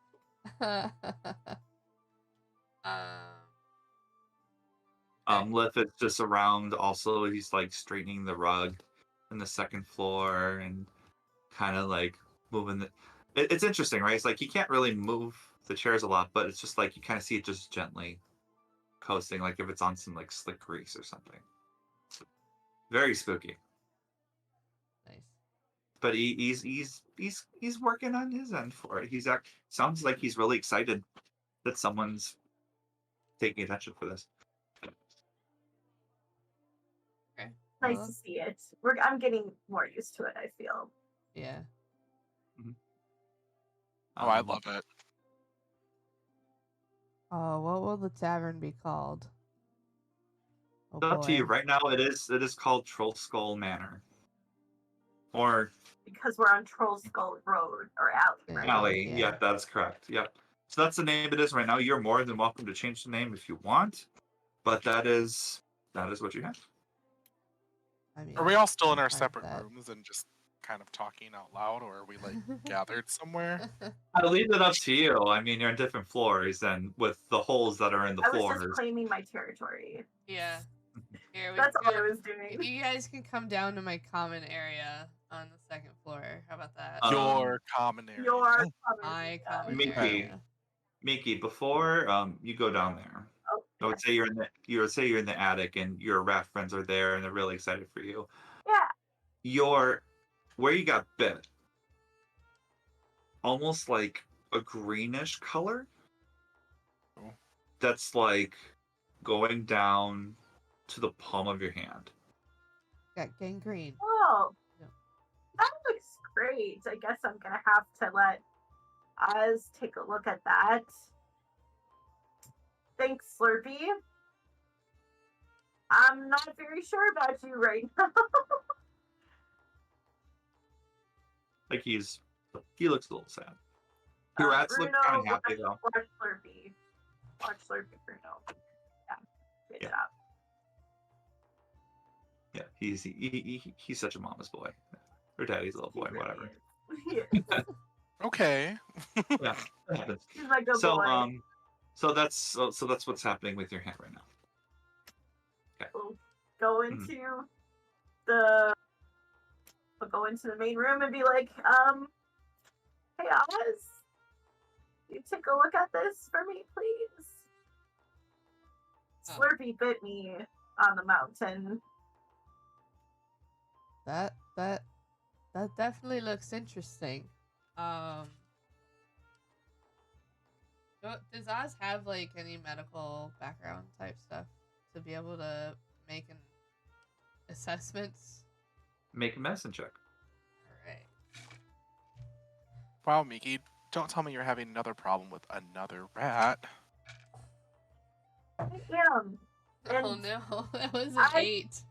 Lith is just around. Also, he's like straightening the rug in the second floor and kind of like moving the. It's interesting, right? It's like he can't really move the chairs a lot, but it's just like you kind of see it just gently coasting, like if it's on some like slick grease or something. Very spooky. Nice. But he's working on his end for it. Sounds like he's really excited that someone's taking attention for this. Okay. Nice to see it. I'm getting more used to it, I feel. Yeah. Oh, I love it. Oh, what will the tavern be called? Oh, It's up to you. boy. Right now, it is called Troll Skull Manor, or Because we're on Troll Skull Road or Alley, Yeah. right? Alley. Yeah. Yeah, that's correct. Yep. So that's the name it is right now. You're more than welcome to change the name if you want, but that is what you have. I mean, Are we all still in I'm our fine with separate that. rooms and just kind of talking out loud, or are we like gathered somewhere? I'll leave it up to you. I mean, you're on different floors, and with the holes that are in the I was floors. just claiming my territory. Yeah. Here we That's all go. I was doing. You guys can come down to my common area on the second floor. How about that? Your common area. Your My common Mickey. area. Mickey, before you go down there, Oh, I would say you're in the attic, and your rat friends are there, and they're really excited for you. yeah. Where you got bit, almost like a greenish color. Oh. That's like going down to the palm of your hand. Got gangrene. Oh, No. that looks great. I guess I'm gonna have to let Oz take a look at that. Thanks, Slurpee. I'm not very sure about you right now. Like he looks a little sad. Your rats look Bruno, kind of happy though. Watch Slurpee. Watch Slurpee, Bruno. Yeah, good Yeah. job. Yeah, he's such a mama's boy, or daddy's little boy, He whatever. really is. Okay. Yeah, that happens. He's my good So boy. so that's what's happening with your hand right now. We'll go into the main room and be like, hey Oz, you take a look at this for me, please. Oh. Slurpee bit me on the mountain. That definitely looks interesting. Does Oz have like any medical background type stuff to be able to make an assessments? Make a medicine check. All right. Wow, Miki, don't tell me you're having another problem with another rat. I am. Oh And no, that was an I- 8.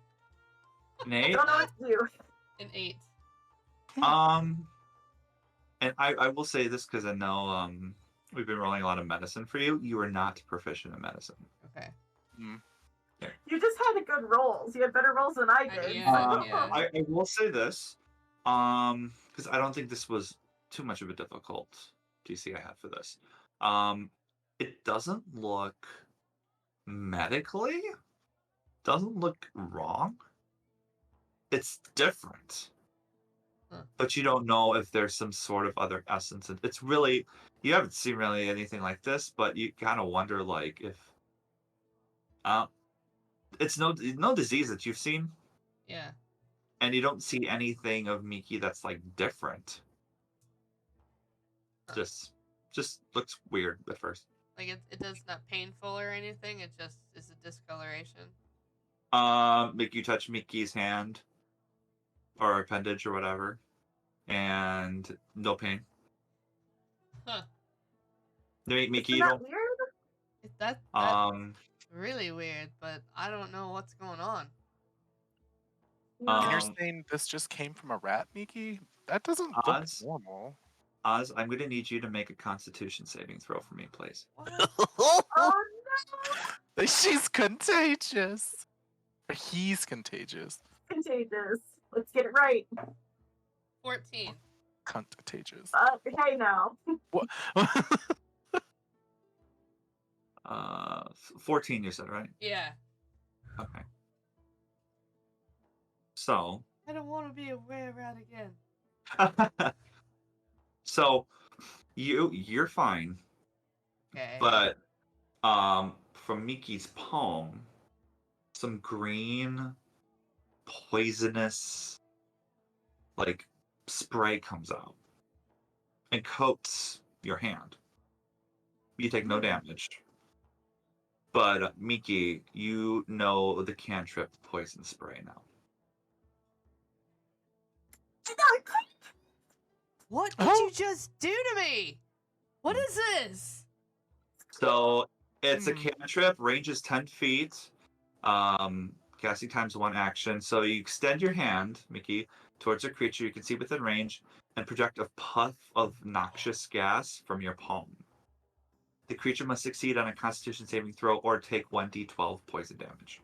An I 8. don't know what to do. An 8. And I will say this because I know we've been rolling a lot of medicine for you. You are not proficient in medicine. Okay. You just had a good rolls. You had better rolls than I did. Yeah. I will say this, because I don't think this was too much of a difficult DC I had for this. It doesn't look medically doesn't look wrong. It's different. Huh. But you don't know if there's some sort of other essence. It's really, you haven't seen really anything like this, but you kind of wonder like if it's no disease that you've seen, Yeah. and you don't see anything of Miki that's like different. Huh. Just looks weird at first. Like it does not painful or anything. It just is a discoloration. Make you touch Miki's hand or appendage or whatever, and no pain. Huh. Miki, you Isn't that don't. weird? That's really weird, but I don't know what's going on. And you're Um, saying this just came from a rat, Miki? That doesn't look Oz? normal. Oz, I'm going to need you to make a Constitution saving throw for me, please. What? Oh She's contagious. Or he's contagious. no! Contagious. Let's get it right. 14. Contagious. Hey now. What? 14, you said, right? Yeah. Okay. So, I don't want to be a were rat again. so you're fine, Okay. but from Miki's palm, some green, poisonous, like spray comes out and coats your hand. You take no damage. But Miki, you know the cantrip poison spray now. What did Oh. you just do to me? What is this? So it's a cantrip, ranges 10 feet. Casting times 1 action. So you extend your hand, Miki, towards a creature you can see within range, and project a puff of noxious gas from your palm. The creature must succeed on a Constitution saving throw or take 1d12 poison damage.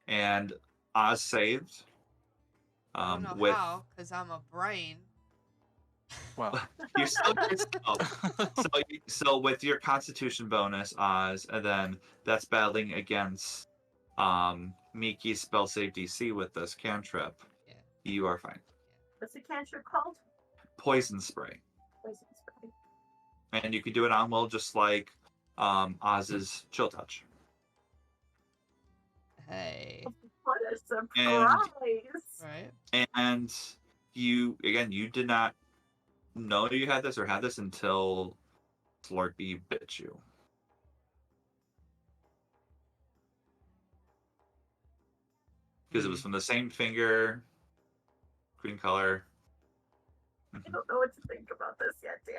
And Oz saved. I don't know With how, because I'm a brain. Well, you still yourself. So with your Constitution bonus, Oz, and then that's battling against Miki's spell save DC with this cantrip. Yeah. You are fine. What's the cantrip called? Poison spray. Poison spray. And you can do it on will just like Oz's chill touch. Hey. What a surprise! Right. And you did not know you had this or had this until Slurpee bit you. Because it was from the same finger, green color. I don't know what to think about this yet, Dan.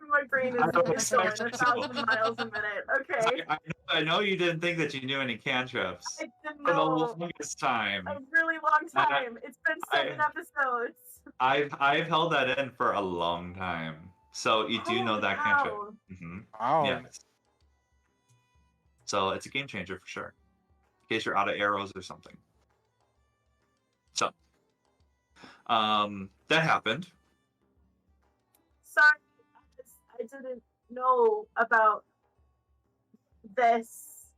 My brain I don't is going 1,000 miles a minute. Okay. I know you didn't think that you knew any cantrips I didn't for the know. longest time. A really long time. It's been 7 episodes. I've held that in for a long time. So you do know that cantrip. Wow. Mm-hmm. wow. Yes. So it's a game changer for sure. In case you're out of arrows or something. So that happened. Sorry, I didn't know about this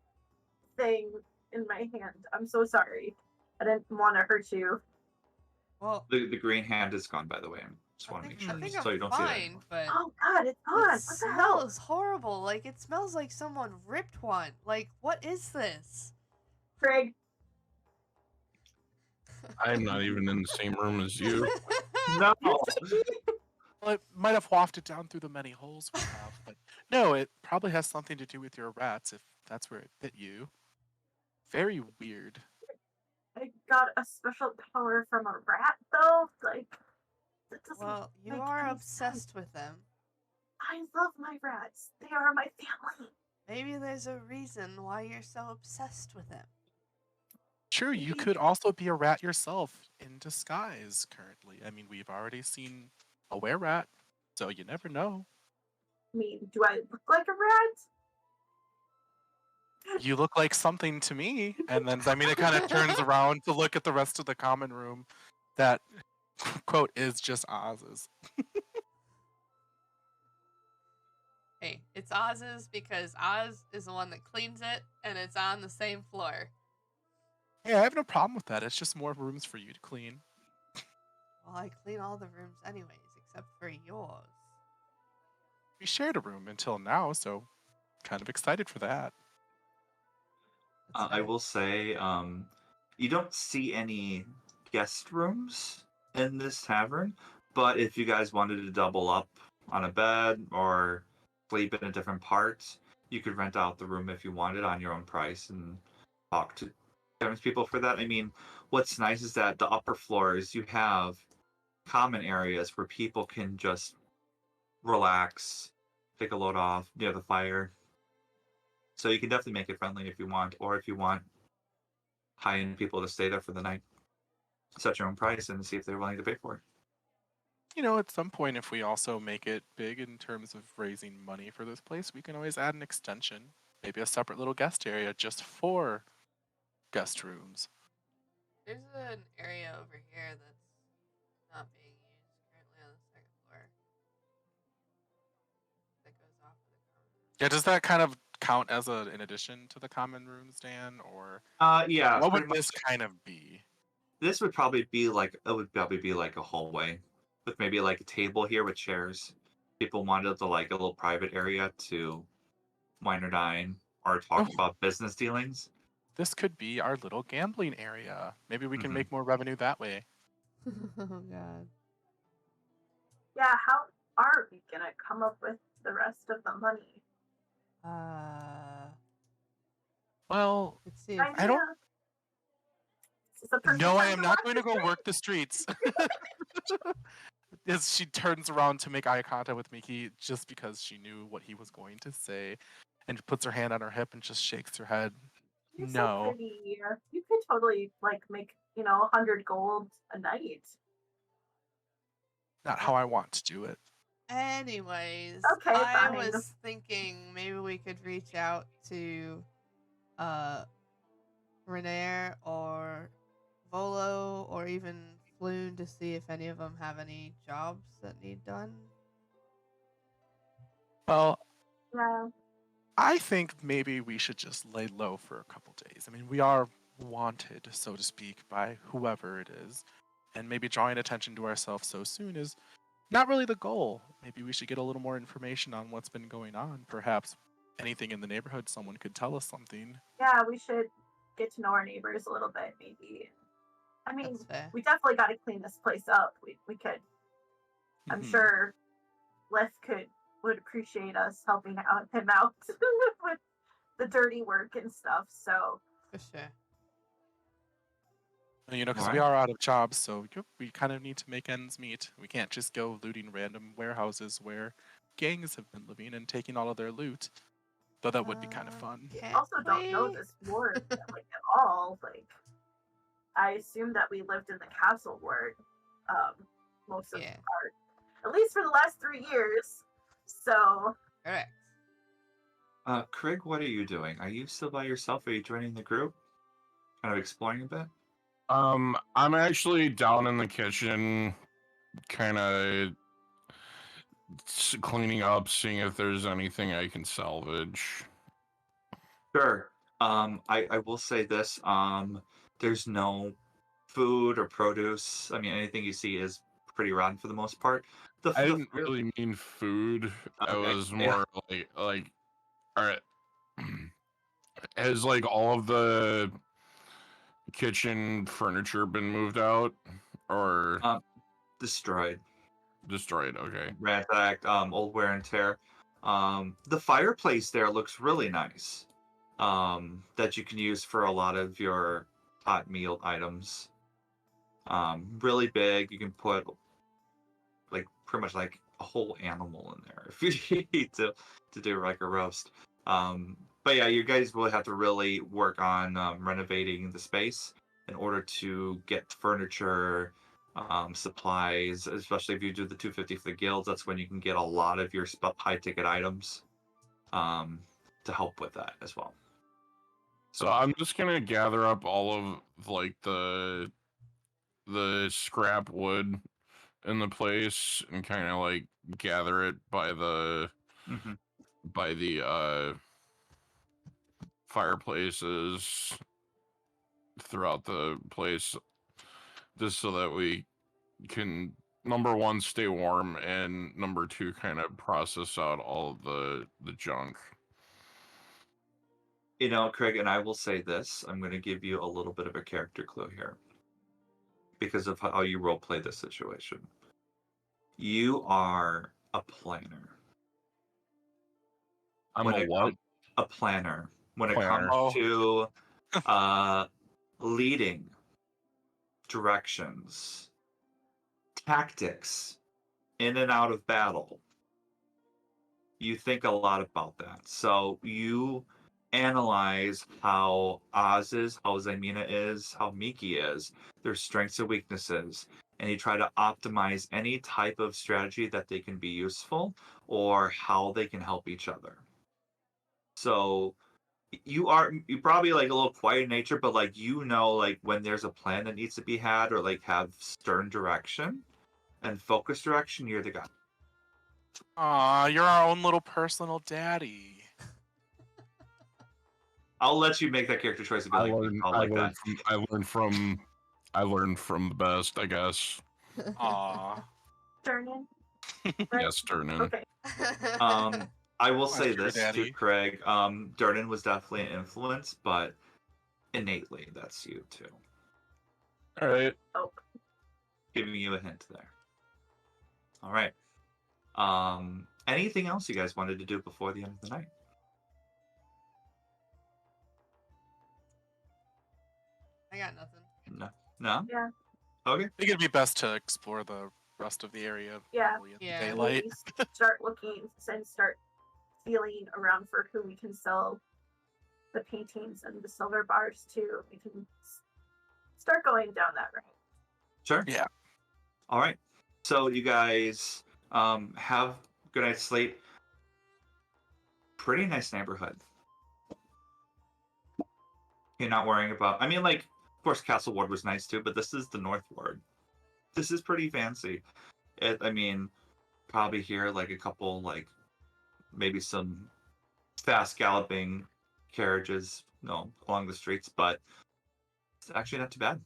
thing in my hand. I'm so sorry. I didn't want to hurt you. Well, The green hand is gone, by the way. I just I want to make think, sure I think so I'm you don't see that fine, anymore. but Oh God, it's gone. it What the hell? smells horrible. Like, it smells like someone ripped one. Like, what is this? Craig, I'm not even in the same room as you. No. Well, it might have wafted down through the many holes we have, but no, it probably has something to do with your rats if that's where it bit you. Very weird. I got a special power from a rat, though. Like, that doesn't Well, you make are any obsessed sense. with them. I love my rats. They are my family. Maybe there's a reason why you're so obsessed with them. Sure, you could also be a rat yourself in disguise currently. I mean, we've already seen a were-rat, so you never know. I mean, do I look like a rat? You look like something to me. And then Zymina kind of turns around to look at the rest of the common room that, quote, is just Oz's. Hey, it's Oz's because Oz is the one that cleans it, and it's on the same floor. Hey, I have no problem with that. It's just more rooms for you to clean. Well, I clean all the rooms anyways, except for yours. We shared a room until now, so kind of excited for that. That's I right. will say, you don't see any guest rooms in this tavern, but if you guys wanted to double up on a bed or sleep in a different part, you could rent out the room if you wanted on your own price and talk to different people for that. I mean, what's nice is that the upper floors you have common areas where people can just relax, take a load off near the fire. So you can definitely make it friendly if you want, or if you want high-end people to stay there for the night, set your own price and see if they're willing to pay for it. You know, at some point, if we also make it big in terms of raising money for this place, we can always add an extension, maybe a separate little guest area just for guest rooms. There's an area over here that's not being used currently on the second floor. That goes off of the common room. Yeah, does that kind of count as in addition to the common rooms, Dan? Or Yeah, what would pretty this much. kind of be? This would probably be like a hallway with maybe like a table here with chairs. People wanted to like a little private area to wine or dine or talk Oh. about business dealings. This could be our little gambling area. Maybe we can Mhm. make more revenue that way. Oh god. Yeah, how are we gonna come up with the rest of the money? Well, Let's see. I don't- know. This is the perfect no, I time am to not watch going to the go work the streets. As she turns around to make eye contact with Miki, just because she knew what he was going to say, and puts her hand on her hip and just shakes her head. You're so No. pretty. You could totally like make 100 gold a night. Not how I want to do it. Anyways, Okay, I fine. was thinking maybe we could reach out to Renair or Volo or even Floon to see if any of them have any jobs that need done. Well, Yeah. I think maybe we should just lay low for a couple days. I mean, we are wanted, so to speak, by whoever it is. And maybe drawing attention to ourselves so soon is not really the goal. Maybe we should get a little more information on what's been going on. Perhaps anything in the neighborhood, someone could tell us something. Yeah, we should get to know our neighbors a little bit, maybe. I mean, That's fair. we definitely got to clean this place up. We could. I'm Mhm. sure Liff would appreciate us helping him out with the dirty work and stuff. So For sure. You know, because we are out of jobs, so we kind of need to make ends meet. We can't just go looting random warehouses where gangs have been living and taking all of their loot. Though that would be kind of fun. we Can't also don't know we? this ward like at all. Like, I assume that we lived in the castle ward most of Yeah. at least for the last 3 years. So Correct. Craig, what are you doing? Are you still by yourself? Are you joining the group? Kind of exploring a bit? I'm actually down in the kitchen, kind of cleaning up, seeing if there's anything I can salvage. Sure. I will say this. There's no food or produce. I mean, anything you see is pretty rotten for the most part. I didn't really mean food. I Okay, was yeah. more like, all right. Has like all of the kitchen furniture been moved out or Destroyed, destroyed? Okay. ransacked, old wear and tear. The fireplace there looks really nice. That you can use for a lot of your hot meal items. Really big. You can put like pretty much like a whole animal in there if you need to do like a roast. But yeah, you guys will have to really work on renovating the space in order to get furniture, supplies, especially if you do the 250 for the guilds. That's when you can get a lot of your high ticket items to help with that as well. So I'm just gonna gather up all of like the scrap wood in the place and kind of like gather it by the Mhm. fireplaces throughout the place, just so that we can, number one, stay warm, and number two, kind of process out all of the junk. You know, Craig, and I will say this: I'm going to give you a little bit of a character clue here because of how you role play this situation. You are a planner. I'm When a it what? com- a planner. When it Planner. comes to leading, directions, tactics, in and out of battle, you think a lot about that. So you analyze how Oz is, how Zymina is, how Miki is, their strengths and weaknesses, and you try to optimize any type of strategy that they can be useful or how they can help each other. So you probably like a little quiet in nature, but like like when there's a plan that needs to be had or like have stern direction and focus direction, you're the guy. Aw, you're our own little personal daddy. I'll let you make that character choice and be like, I'll like that. I learned from the best, I guess. Aw. Turning. Yes, Turnin. Okay. I will My say sugar this to daddy. Craig. Durnan was definitely an influence, but innately that's you too. All right. Oh. Giving you a hint there. All right. Anything else you guys wanted to do before the end of the night? I got nothing. No. No? Yeah. Okay. I think it'd be best to explore the rest of the area. Yeah. probably in the Yeah. daylight. Maybe start looking and start feeling around for who we can sell the paintings and the silver bars to. We can start going down that route. Sure. Yeah. All right. So you guys have good night's sleep. Pretty nice neighborhood. You're not worrying about. I mean, like, of course, Castle Ward was nice too, but this is the North Ward. This is pretty fancy. I mean, probably here like a couple, like maybe some fast galloping carriages, along the streets, but it's actually not too bad.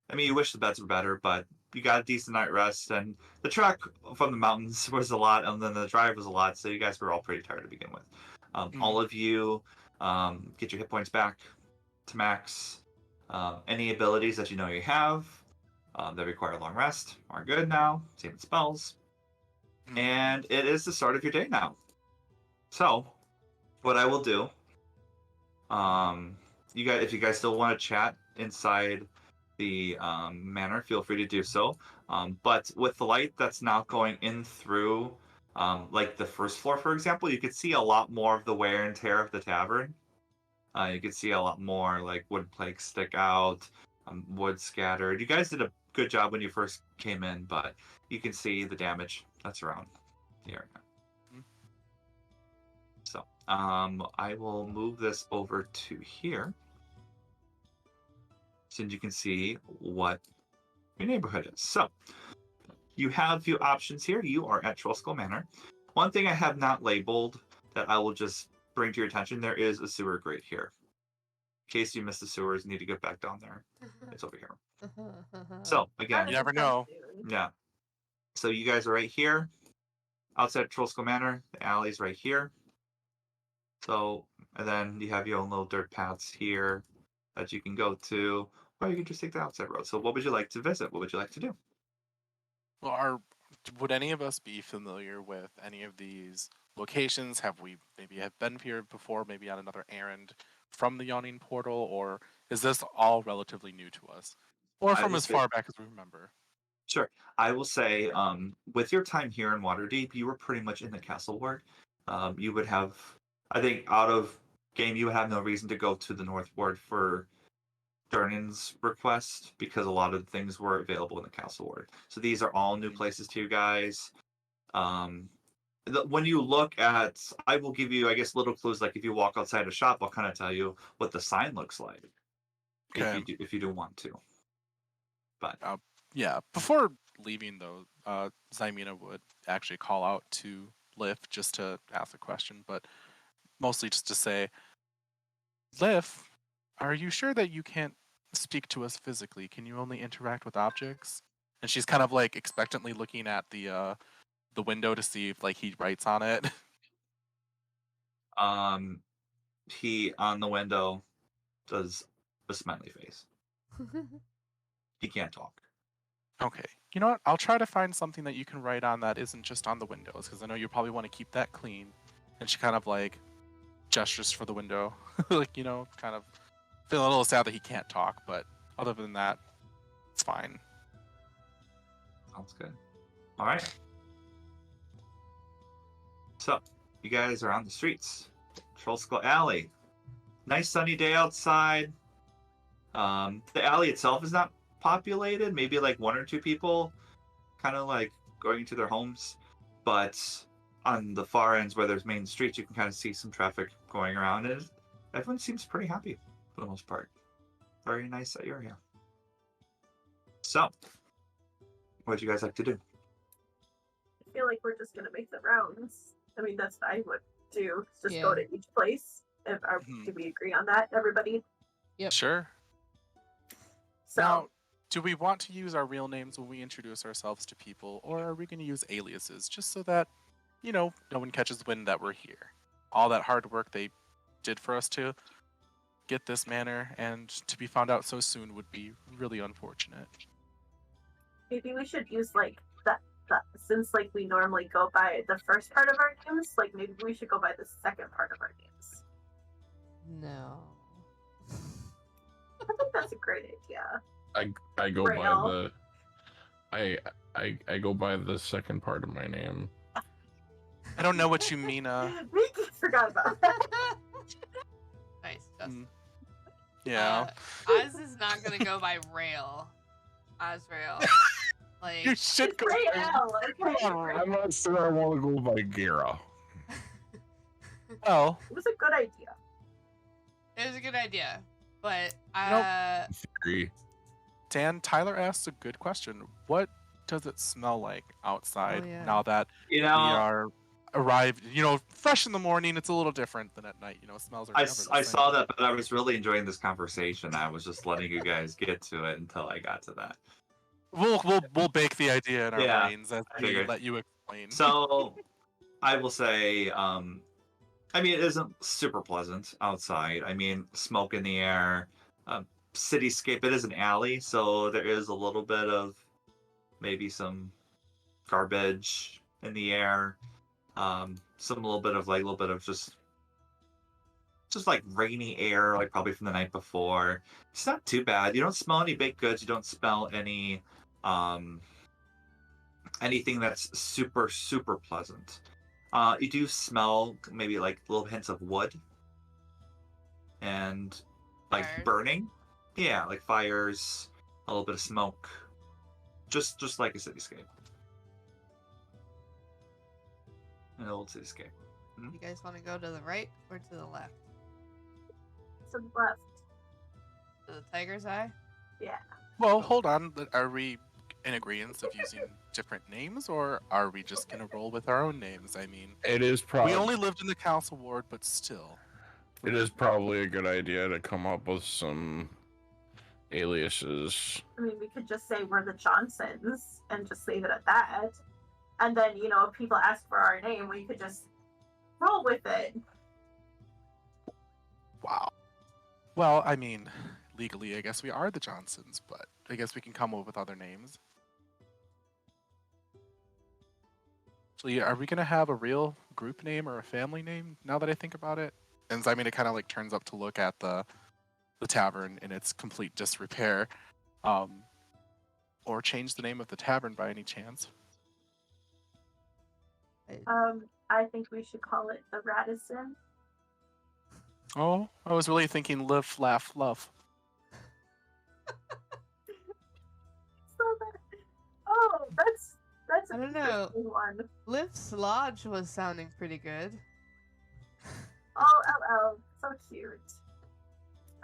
I mean, you wish the beds were better, but you got a decent night rest, and the trek from the mountains was a lot, and then the drive was a lot, so you guys were all pretty tired to begin with. All of you get your hit points back to max. Any abilities that you know you have that require a long rest are good now. Same with spells. And it is the start of your day now. So, what I will do, if you guys still want to chat inside the manor, feel free to do so. But with the light that's now going in through, like the first floor, for example, you could see a lot more of the wear and tear of the tavern. You could see a lot more like wood planks stick out, wood scattered. You guys did a good job when you first came in, but you can see the damage that's around here. So I will move this over to here, so you can see what your neighborhood is. So you have a few options here. You are at Trollskull Manor. One thing I have not labeled that I will just bring to your attention, there is a sewer grate here. In case you missed the sewers, need to get back down there. It's over here. So again, You never know. yeah. So you guys are right here, outside Trollskull Manor. The alley's right here. So, and then you have your own little dirt paths here that you can go to, or you can just take the outside road. So what would you like to visit? What would you like to do? Well, would any of us be familiar with any of these locations? Have we have been here before, maybe on another errand from the Yawning Portal, or is this all relatively new to us? Or from as far back as we remember? Sure. I will say, with your time here in Waterdeep, you were pretty much in the Castle Ward. You would have, I think, out of game, you would have no reason to go to the North Ward for Durnan's request because a lot of things were available in the Castle Ward. So these are all new places to you guys. when you look at, I will give you, I guess, little clues. Like if you walk outside a shop, I'll kind of tell you what the sign looks like. Okay. If you do want to. But Yeah. Before leaving, though, Zymina would actually call out to Lif just to ask a question, but mostly just to say, Lif, are you sure that you can't speak to us physically? Can you only interact with objects? And she's kind of like expectantly looking at the window to see if like he writes on it. he on the window does a smiley face. He can't talk. Okay. You know what? I'll try to find something that you can write on that isn't just on the windows, because I know you probably want to keep that clean. And she kind of like gestures for the window, like, you know, kind of feeling a little sad that he can't talk, but other than that, it's fine. Sounds good. All right. So, you guys are on the streets. Troll Skull Alley. Nice sunny day outside. The alley itself is not populated. Maybe like one or two people kind of like going to their homes. But on the far ends where there's main streets, you can kind of see some traffic going around. And everyone seems pretty happy for the most part. Very nice area. So, what would you guys like to do? I feel like we're just gonna make the rounds. I mean, that's what I would do. Just go to each place. Do we agree on that, everybody? Yep. Sure. So, Now, do we want to use our real names when we introduce ourselves to people, or are we going to use aliases just so that, you know, no one catches wind that we're here? All that hard work they did for us to get this manor, and to be found out so soon would be really unfortunate. maybe we should use like that since like we normally go by the first part of our names, like maybe we should go by the second part of our names. No. I think that's a great idea. I go Braille. by I go by the second part of my name. I don't know what you mean, Mickey forgot about that. Nice, Justin. yeah. Oz is not gonna go by Rail. Osrail. Like You should It's go Ray by... L, okay? I'm not sure I want to go by Gara. Well, It was a good idea. it was a good idea, but Theory. Dan, Tyler asked a good question. What does it smell like outside yeah. now that You we know, are arrived? You know, fresh in the morning, it's a little different than at night. You know, smells are I never the same. saw that, but I was really enjoying this conversation. I was just letting you guys get to it until I got to that. We'll bake the idea in our Yeah, brains as I we figured. let you explain. So, I will say, I mean, it isn't super pleasant outside. I mean, smoke in the air, cityscape. It is an alley, so there is a little bit of maybe some garbage in the air. Some little bit of just like rainy air, like probably from the night before. It's not too bad. You don't smell any baked goods. You don't smell any anything that's super pleasant. You do smell maybe like little hints of wood and like Fires. burning. Yeah, like fires, a little bit of smoke. Just like a cityscape. An old cityscape. you guys want to go to the right or to the left? To the left. To the tiger's eye? Yeah. Well, hold on. Are we in agreement of using different names, or are we just gonna roll with our own names? I mean, It is probably we only lived in the council ward, but still. it is probably a good idea to come up with some aliases. I mean, we could just say we're the Johnsons and just leave it at that. And then, you know, if people ask for our name, we could just roll with it. Wow. Well, I mean, legally, I guess we are the Johnsons, but I guess we can come up with other names. So, yeah, are we gonna have a real group name or a family name? Now that I think about it, and Zymina kind of like turns up to look at the tavern in its complete disrepair, or change the name of the tavern by any chance. I think we should call it the Radisson. Oh, I was really thinking live, laugh, love. So that, oh, that's That's I an don't know. interesting one. Lift's Lodge was sounding pretty good. Oh, LL, so cute.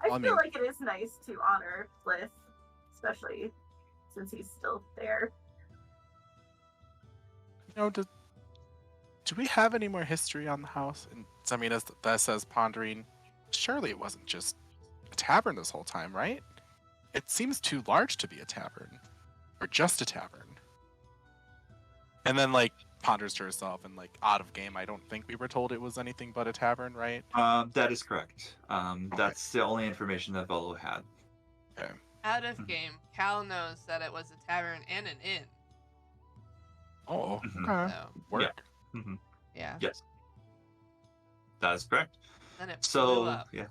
I Well, I feel mean- like it is nice to honor Bliss, especially since he's still there. You know, do we have any more history on the house? And I mean, as that says, pondering, surely it wasn't just a tavern this whole time, right? It seems too large to be a tavern, or just a tavern. And then, like, ponders to herself and, like, out of game, I don't think we were told it was anything but a tavern, right? That is correct. That's the only information that Volo had. Okay. Out of game, Cal knows that it was a tavern and an inn. Oh, Mhm. okay. So, Work. Mhm. yeah. Yes, that is correct. Then it blew So up. yeah.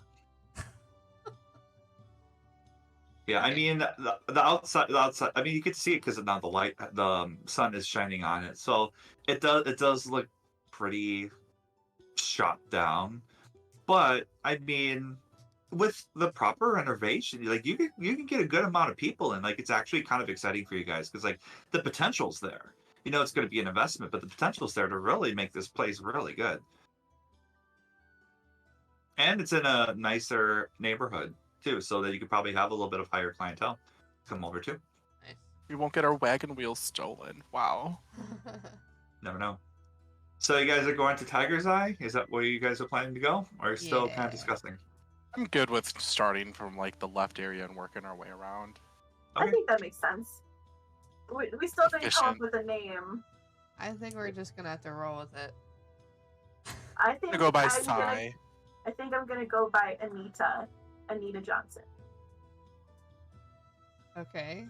Yeah, I Okay. mean the outside. I mean, you can see it because now the sun is shining on it, so it does look pretty shot down. But I mean, with the proper renovation, like you can get a good amount of people in. Like it's actually kind of exciting for you guys because like the potential's there. You know, it's going to be an investment, but the potential's there to really make this place really good. And it's in a nicer neighborhood too, so that you could probably have a little bit of higher clientele come over too. Nice. We won't get our wagon wheels stolen. Wow. Never know. So you guys are going to Tiger's Eye? Is that where you guys are planning to go? Or are you still kind Yeah. of discussing? I'm good with starting from, like, the left area and working our way around. I Okay. think that makes sense. We still didn't come up Efficient. with a name. I think we're just gonna have to roll with it. I I'm think gonna go by I'm gonna- Sai. I think I'm gonna go by Anita Johnson. Okay.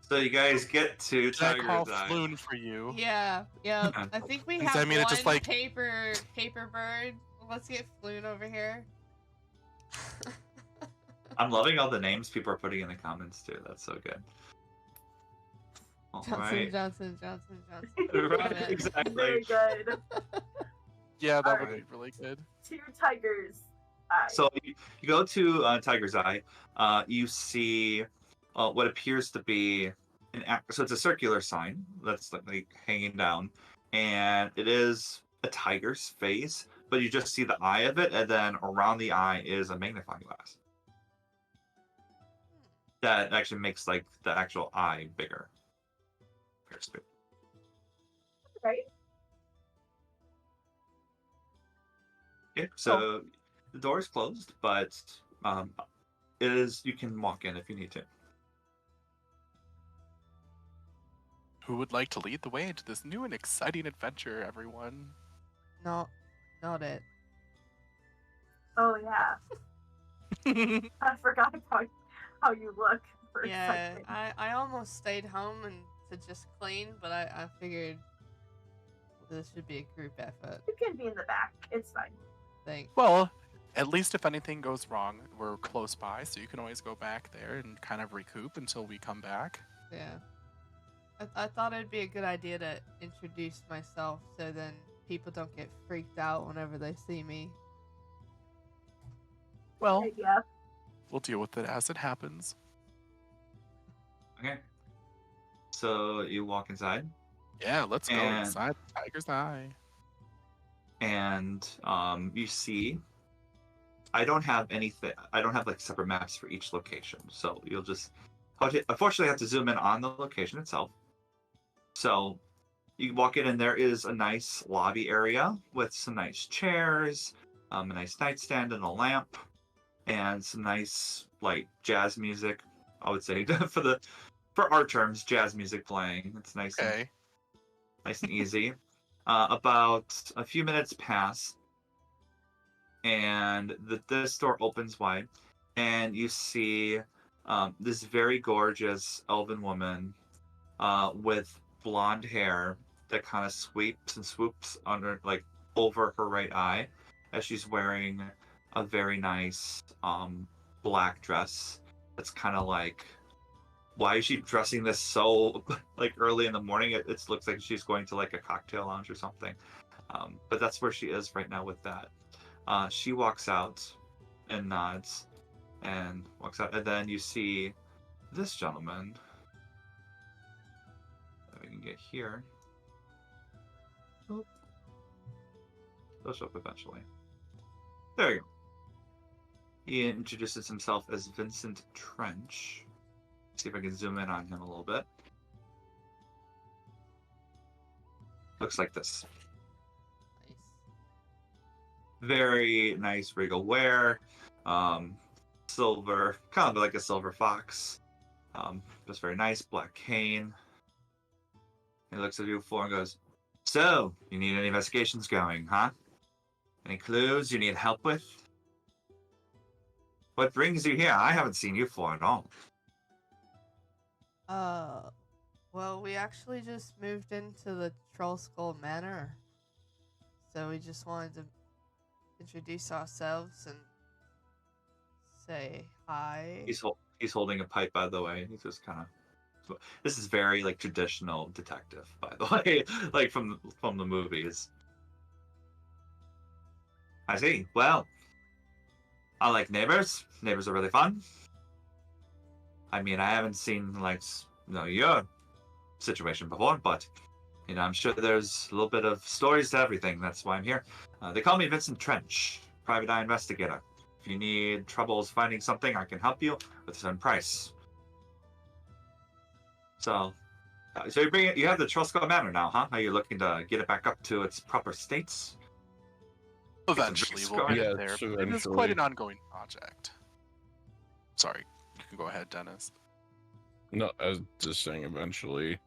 So you guys get to Should I call Tiger's Eye. Floon for you? Yeah. Yeah. Okay. I think we Since have I mean it one just, like- paper bird. Let's get Floon over here. I'm loving all the names people are putting in the comments too. That's so good. All Johnson, right. Johnson, Johnson, Johnson. Right, Love it. exactly. Very good. Yeah, that would Alright. be really good. To Tiger's Eye. So you go to Tiger's Eye. You see what appears to be so it's a circular sign that's like hanging down, and it is a tiger's face, but you just see the eye of it, and then around the eye is a magnifying glass that actually makes like the actual eye bigger. Appears to be. Right? Okay, so the door is closed, but it is. You can walk in if you need to. Who would like to lead the way into this new and exciting adventure, everyone? No, not it. Oh yeah. I forgot about how you look for a Yeah, second. I almost stayed home and to just clean, but I figured this should be a group effort You can be in the back. It's fine. thing. Well, at least if anything goes wrong, we're close by, so you can always go back there and kind of recoup until we come back. Yeah. I thought it'd be a good idea to introduce myself so then people don't get freaked out whenever they see me. Well, Yeah. we'll deal with it as it happens. Okay. So you walk inside, Yeah, let's go And- inside Tiger's Eye. and you see. I don't have anything. I don't have like separate maps for each location, so you'll just unfortunately have to zoom in on the location itself. So you walk in, and there is a nice lobby area with some nice chairs, a nice nightstand, and a lamp, and some nice like jazz music. I would say for our terms, jazz music playing. It's nice, Okay. nice and easy. About a few minutes pass, and this door opens wide, and you see this very gorgeous elven woman with blonde hair that kind of sweeps and swoops under like over her right eye, as she's wearing a very nice black dress that's kind of like, why is she dressing this so like early in the morning? It looks like she's going to like a cocktail lounge or something, but that's where she is right now with that. She walks out and nods and walks out, and then you see this gentleman. Let me can get here. Oh. They'll show up eventually. There you go. He introduces himself as Vincent Trench. See if I can zoom in on him a little bit. Looks like this. Nice. Very nice regal wear. Silver, kind of like a silver fox. Just very nice, black cane. He looks at you four and goes, "So, you need any investigations going, huh? Any clues you need help with? What brings you here? I haven't seen you for at all." Well, we actually just moved into the Troll Skull Manor. So we just wanted to introduce ourselves and say hi. He's holding a pipe, by the way. He's just kind of. This is very like traditional detective, by the way, like from the movies. I see. Well, I like neighbors. Neighbors are really fun. I mean, I haven't seen like your situation before, but I'm sure there's a little bit of stories to everything. That's why I'm here. They call me Vincent Trench, private eye investigator. If you need troubles finding something, I can help you with a certain price. So you have the Trosco Manor now, huh? Are you looking to get it back up to its proper states? Eventually, we'll get Yeah, it there. so It is eventually. quite an ongoing project. Sorry, you can go ahead, Dennis. No, I was just saying eventually.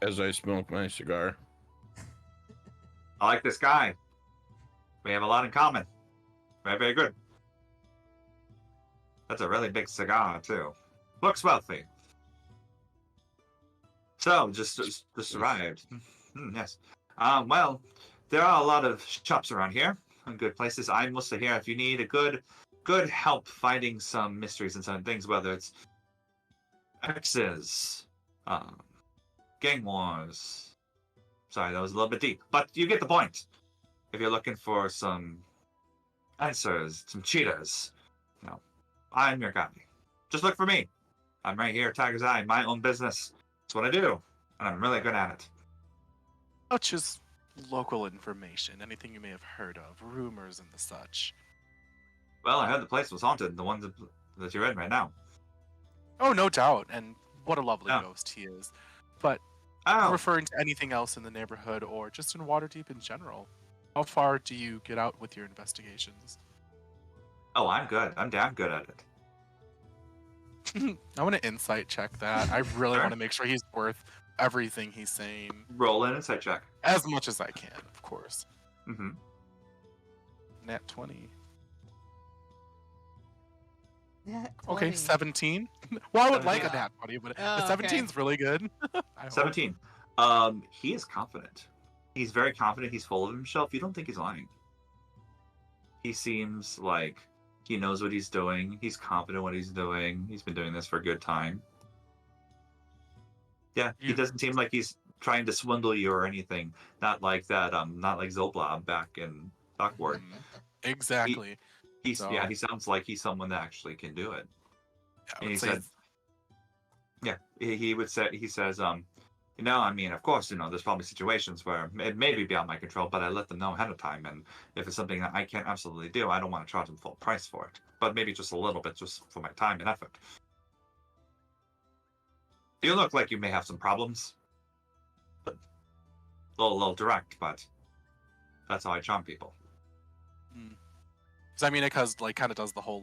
As I smoke my cigar. I like this guy. We have a lot in common. Very, very good. That's a really big cigar, too. Looks wealthy. So, just arrived. Yes. Well, there are a lot of shops around here and good places. I'm mostly here if you need a good help finding some mysteries and some things, whether it's X's, gang wars. Sorry, that was a little bit deep, but you get the point. If you're looking for some answers, some cheaters, I'm your guy. Just look for me. I'm right here, Tiger's Eye, my own business. That's what I do, and I'm really good at it. Such as local information, anything you may have heard of, rumors and the such. Well, I heard the place was haunted, the one that you're in right now. Oh, no doubt, and what a lovely Oh. ghost he is. But Oh, referring to anything else in the neighborhood or just in Waterdeep in general, how far do you get out with your investigations? oh, I'm good. I'm damn good at it. I want to insight check that. I really Sure. want to make sure he's worth everything he's saying, Roll an insight check. as much as I can, of course. Mm-hmm. Nat 20. Nat Okay, 20. 17. Well, I would like a 17. nat 20, but Oh, the 17's really good. I hope. 17. He is confident. He's very confident. He's full of himself. You don't think he's lying. He seems like he knows what he's doing. He's confident what he's doing. He's been doing this for a good time. Yeah, he You- doesn't seem like he's trying to swindle you or anything. Not like that. Not like Zoblob back in Duckward. Mhm. Exactly. He So- sounds like he's someone that actually can do it. I And would he say said, yeah, he says, I mean, of course, there's probably situations where it may be beyond my control, but I let them know ahead of time. And if it's something that I can't absolutely do, I don't want to charge them full price for it, but maybe just a little bit just for my time and effort. You look like you may have some problems, but a little direct, but that's how I charm people. So I mean, it kind of does the whole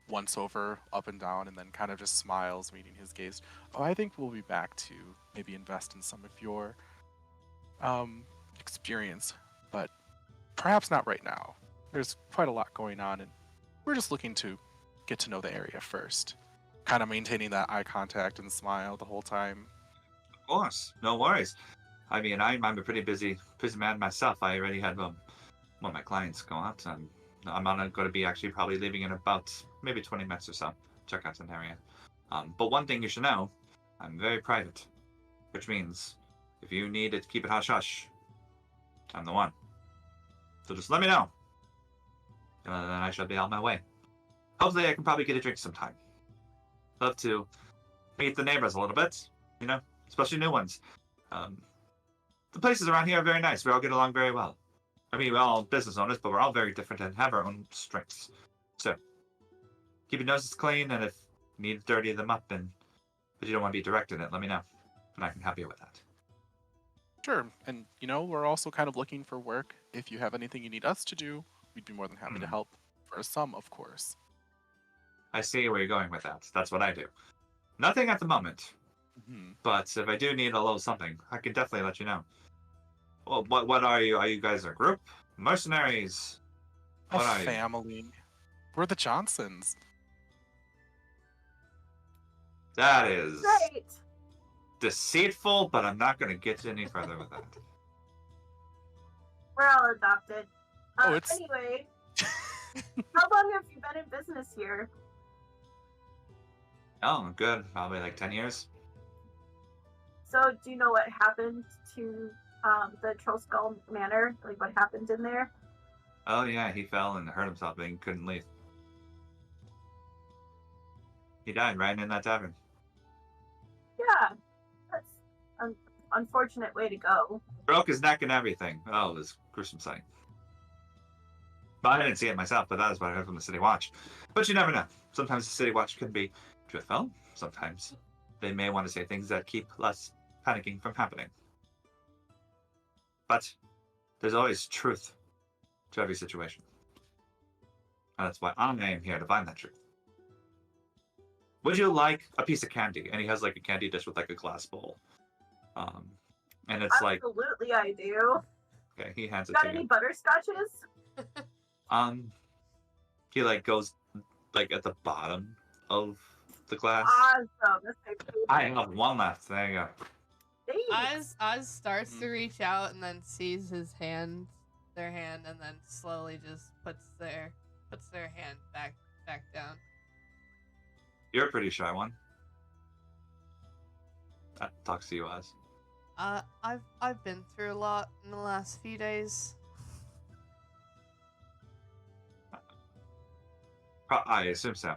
once over, up and down, and then kind of just smiles, meeting his gaze. Oh, I think we'll be back to maybe invest in some of your experience, but perhaps not right now. There's quite a lot going on, and we're just looking to get to know the area first. Kind of maintaining that eye contact and smile the whole time. Of course, no worries. I mean, I'm a pretty busy man myself. I already had one of my clients go out, and I'm going to be actually probably leaving in about maybe 20 minutes or so. Check out an area. But one thing you should know, I'm very private, which means if you need it, keep it hush hush. I'm the one. So just let me know, and then I shall be on my way. Hopefully, I can probably get a drink sometime. Love to meet the neighbors a little bit, especially new ones. The places around here are very nice. We all get along very well. I mean, we're all business owners, but we're all very different and have our own strengths. So, keep your noses clean, and if you need to dirty them up, but you don't want to be direct in it, let me know, and I can help you with that. Sure. And, we're also kind of looking for work. If you have anything you need us to do, we'd be more than happy to help. For a sum, of course. I see where you're going with that. That's what I do. Nothing at the moment, but if I do need a little something, I can definitely let you know. Well, what are you? Are you guys a group? Mercenaries? What are A you? family. We're the Johnsons. That is Great. deceitful, but I'm not going to get any further with that. We're all adopted. Oh, it's- Anyway, how long have you been in business here? Oh, good. Probably like 10 years. So, do you know what happened to the Troll Skull Manor? Like, what happened in there? Oh, yeah, he fell and hurt himself and couldn't leave. He died right in that tavern. Yeah, that's an unfortunate way to go. Broke his neck and everything. Oh, it was a gruesome sight. But I didn't see it myself, but that is what I heard from the City Watch. But you never know. Sometimes the City Watch can be truthful. Sometimes they may want to say things that keep less panicking from happening. But there's always truth to every situation. And that's why I am here to find that truth. Would you like a piece of candy? And he has like a candy dish with like a glass bowl. And it's like, Absolutely, I do. okay, he hands it Got to any you. butterscotches? He like goes like at the bottom of the glass. Awesome. That's my favorite. I have one left. There you go. Thanks. Oz starts to reach out and then sees their hand, and then slowly just puts their hand back down. You're a pretty shy one. That talks to you, Oz. I've been through a lot in the last few days. I assume so.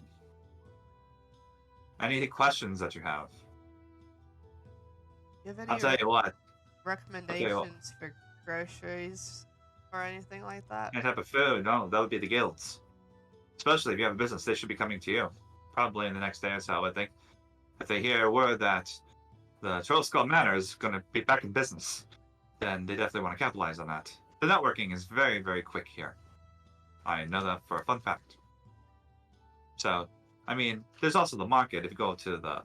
Any questions that you have? You have any I'll tell you what. recommendations for groceries or anything like that? Any type of food? No, that would be the guilds. Especially if you have a business, they should be coming to you. Probably in the next day or so, I think. If they hear word that the Troll Skull Manor is going to be back in business, then they definitely want to capitalize on that. The networking is very, very quick here. I know that for a fun fact. So, I mean, there's also the market. If you go to the...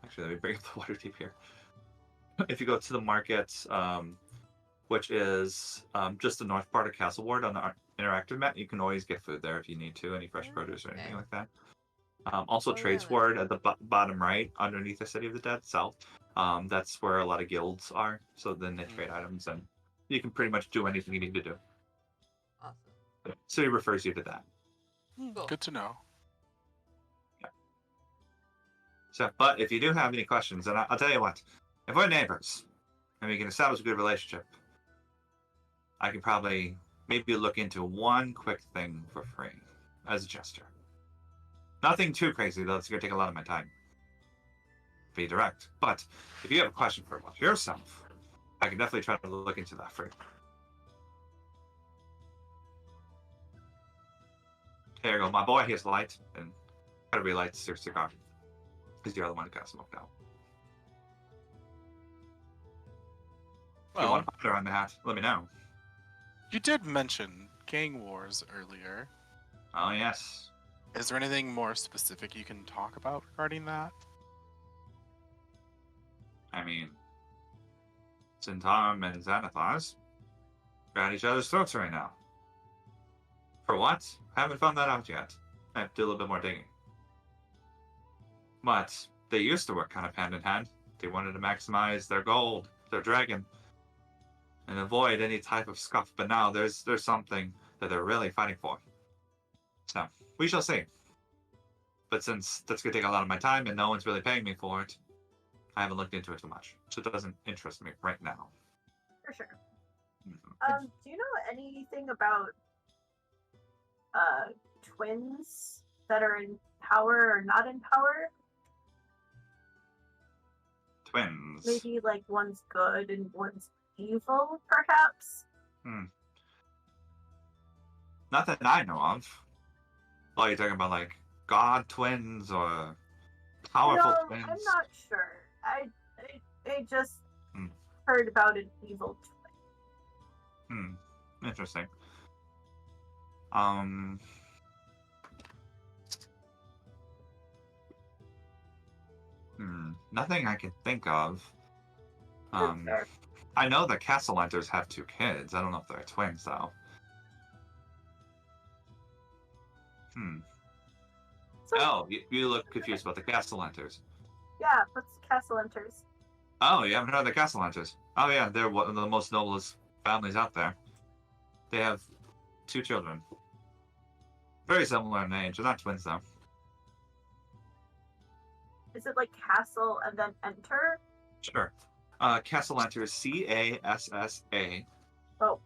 Actually, let me bring up the Waterdeep here. If you go to the market, which is just the north part of Castle Ward on the interactive map, you can always get food there if you need to, any fresh produce or anything like that. Also, Trades Ward at the bottom right, underneath the City of the Dead, south. That's where a lot of guilds are. So then they trade items, and you can pretty much do anything you need to do. Awesome. So he refers you to that. Cool. Good to know. So, but if you do have any questions, and I'll tell you what, if we're neighbors and we can establish a good relationship, I can probably maybe look into one quick thing for free as a gesture. Nothing too crazy, though. It's going to take a lot of my time. Be direct. But if you have a question for yourself, I can definitely try to look into that for you. Here you go. My boy, here's the light. And gotta relight your cigar. Because you're the one who got smoked out. If you Well, want to put her on the hat, let me know. you did mention gang wars earlier. Oh, yes. Is there anything more specific you can talk about regarding that? I mean, Sintarum and Xanathars are at each other's throats right now. For what? Haven't found that out yet. I have to do a little bit more digging. But they used to work kind of hand in hand. They wanted to maximize their gold, their dragon, and avoid any type of scuff. But now there's something that they're really fighting for. So, we shall see. But since that's going to take a lot of my time and no one's really paying me for it, I haven't looked into it too much. So it doesn't interest me right now. For sure. Mhm. Do you know anything about twins that are in power or not in power? Twins. Maybe like one's good and one's evil, perhaps. Not that I know of. Oh, you're talking about like god twins or powerful No, twins? I'm not sure. I just Hmm. heard about an evil twin. Interesting. Nothing I can think of. That's fair. I know the Castellanters have 2 kids. I don't know if they're twins though. So, Oh, you look confused about the Castellanters. yeah, what's Castellanters? Oh, you haven't heard of the Castellanters? Oh yeah, they're one of the most noblest families out there. They have 2 children. Very similar in age. They're not twins though. Is it like castle and then enter? Sure. Castellanters, Cassa Oh,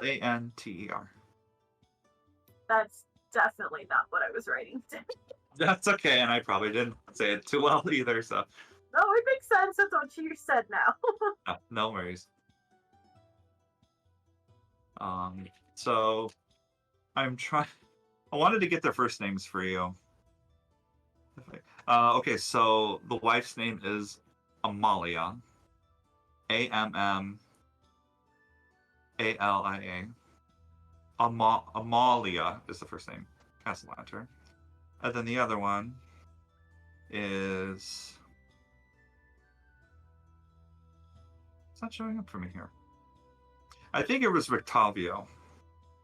Lanter. that's definitely not what I was writing down. That's okay, and I probably didn't say it too well either, so No, it makes sense with what you said now. no worries. So I'm trying. I wanted to get their first names for you. Okay, so the wife's name is Amalia. Ammalia. Amalia is the first name. Castellanter. And then the other one is. It's not showing up for me here. I think it was Victavio.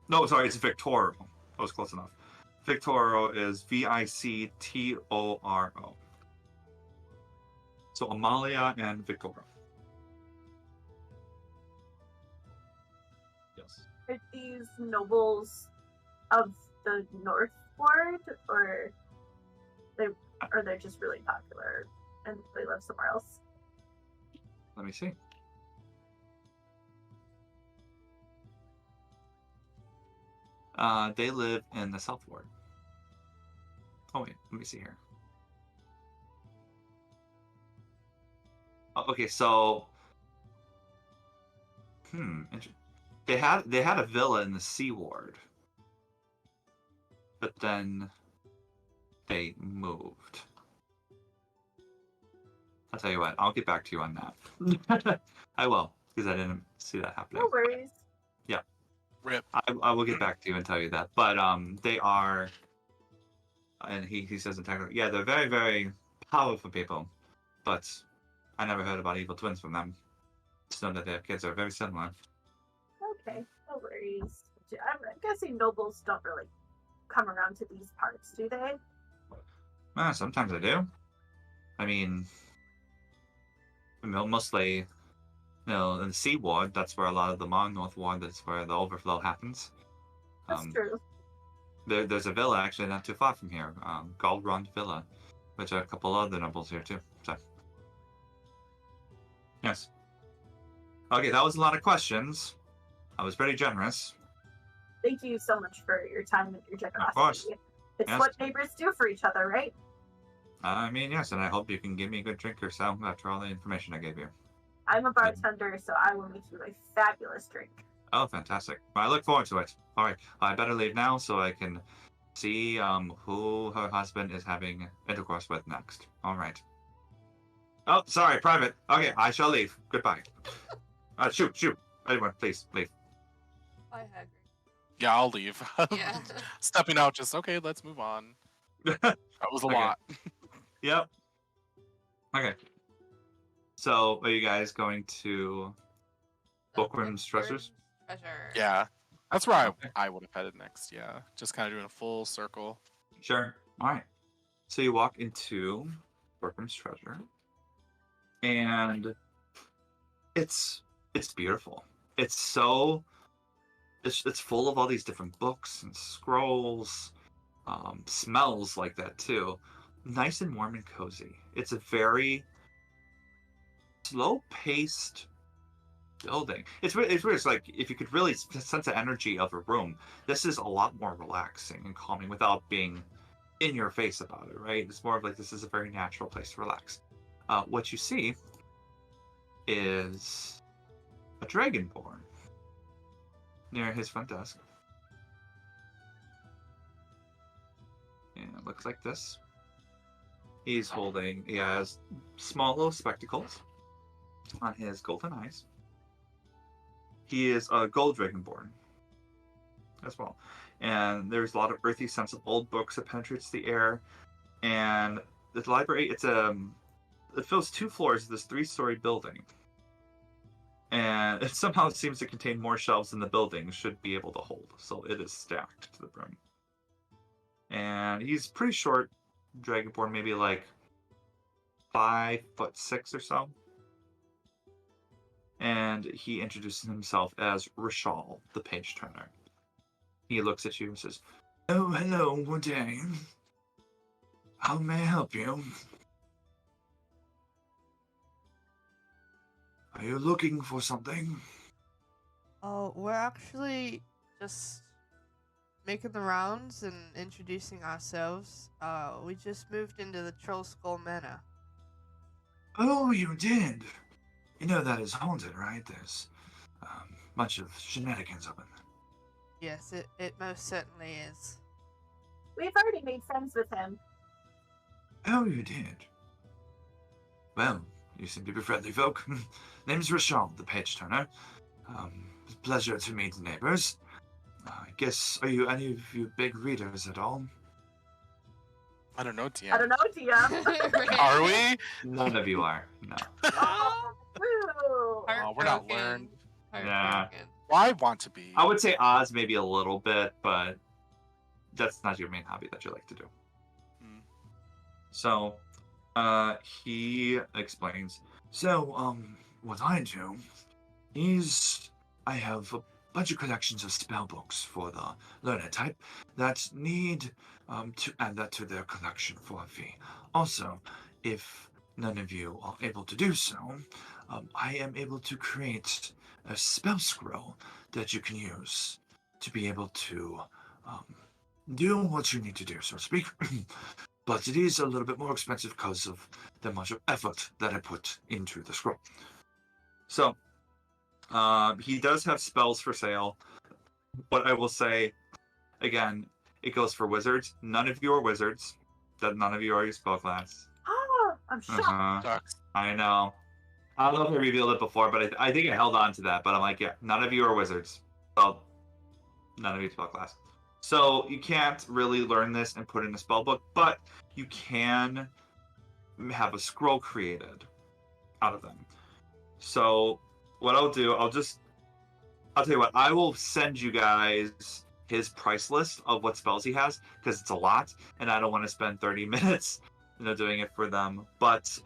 No, sorry, it's Victoro. That was close enough. Victoro is Victoro. So Amalia and Victoro. Yes. Are these nobles of the North Ward, or they're just really popular and they live somewhere else? Let me see. They live in the South Ward. Oh wait, let me see here. Oh, okay, so they had a villa in the Sea Ward, but then they moved. I'll tell you what, I'll get back to you on that. I will, because I didn't see that happening. No worries. Yeah. Rip. I will get back to you and tell you that. But they are, and he says in technical, yeah, they're very, very powerful people. But I never heard about evil twins from them. Just know that their kids are very similar. Okay, no worries. I'm guessing nobles don't really come around to these parts, do they? Sometimes I do. I mean, mostly, in the Sea Ward, that's where a lot of the North Ward, that's where the overflow happens. That's true. There's a villa actually not too far from here, Galdrond Villa, which are a couple other nobles here too. So, yes. Okay, that was a lot of questions. I was pretty generous. Thank you so much for your time and your generosity. Of course. It's Yes. what neighbors do for each other, right? I mean, yes, and I hope you can give me a good drink yourself after all the information I gave you. I'm a bartender, so I will make you a fabulous drink. Oh, fantastic. Well, I look forward to it. All right, I better leave now so I can see who her husband is having intercourse with next. All right. Oh, sorry, private. Okay, I shall leave. Goodbye. Shoot. Anyone, please, leave. Bye, Hagrid. Yeah, I'll leave. Yeah. Stepping out, just okay. Let's move on. That was a Okay. lot. Yep. Okay. So, are you guys going to Bookworm's Treasures? Treasure. Yeah, that's where Okay. I would have headed next. Yeah, just kind of doing a full circle. Sure. All right. So you walk into Bookworm's Treasure, and it's beautiful. It's full of all these different books and scrolls. Smells like that too. Nice and warm and cozy. It's a very slow-paced building. It's weird. It's like if you could really sense the energy of a room, this is a lot more relaxing and calming without being in your face about it, right? It's more of like this is a very natural place to relax. what you see is a dragonborn near his front desk. And it looks like this. He has small little spectacles on his golden eyes. He is a gold dragonborn as well. And there's a lot of earthy sense of old books that penetrates the air. And the library, it fills 2 floors of this 3-story building. And it somehow seems to contain more shelves than the building should be able to hold. So it is stacked to the brim. And he's pretty short, dragonborn, maybe like 5'6" or so. And he introduces himself as Rishal, the page turner. He looks at you and says, "Oh, hello, good day. How may I help you? Are you looking for something?" Oh, we're actually just making the rounds and introducing ourselves. We just moved into the Troll Skull Manor. Oh, you did? You know that is haunted, right? There's a bunch of shenanigans up in there. Yes, it most certainly is. We've already made friends with him. Oh, you did? Well, you seem to be friendly folk. Name's Rishal, the page turner. It's a pleasure to meet the neighbors. I guess, are you any of you big readers at all? I don't know, DM. I don't know, DM. Are we? None of you are. No. Oh, boo. Oh, we're not learned. Yeah. Well, I want to be. I would say Oz maybe a little bit, but that's not your main hobby that you like to do. Hmm. So, he explains. So, what I do is I have a bunch of collections of spell books for the learner type that need to add that to their collection for a fee. Also, if none of you are able to do so, I am able to create a spell scroll that you can use to be able to do what you need to do, so to speak. But it is a little bit more expensive because of the much of effort that I put into the scroll. So, he does have spells for sale, but I will say, again, it goes for wizards. None of you are wizards. None of you are your spell class. Oh, I'm shocked. Sucks. I know. I don't know if I revealed it before, but I think I held on to that. But I'm like, yeah, none of you are wizards. Well, none of you spell class. So you can't really learn this and put it in a spell book, but you can have a scroll created out of them. So what I'll do, I'll tell you what, I will send you guys his price list of what spells he has, because it's a lot, and I don't want to spend 30 minutes, doing it for them. But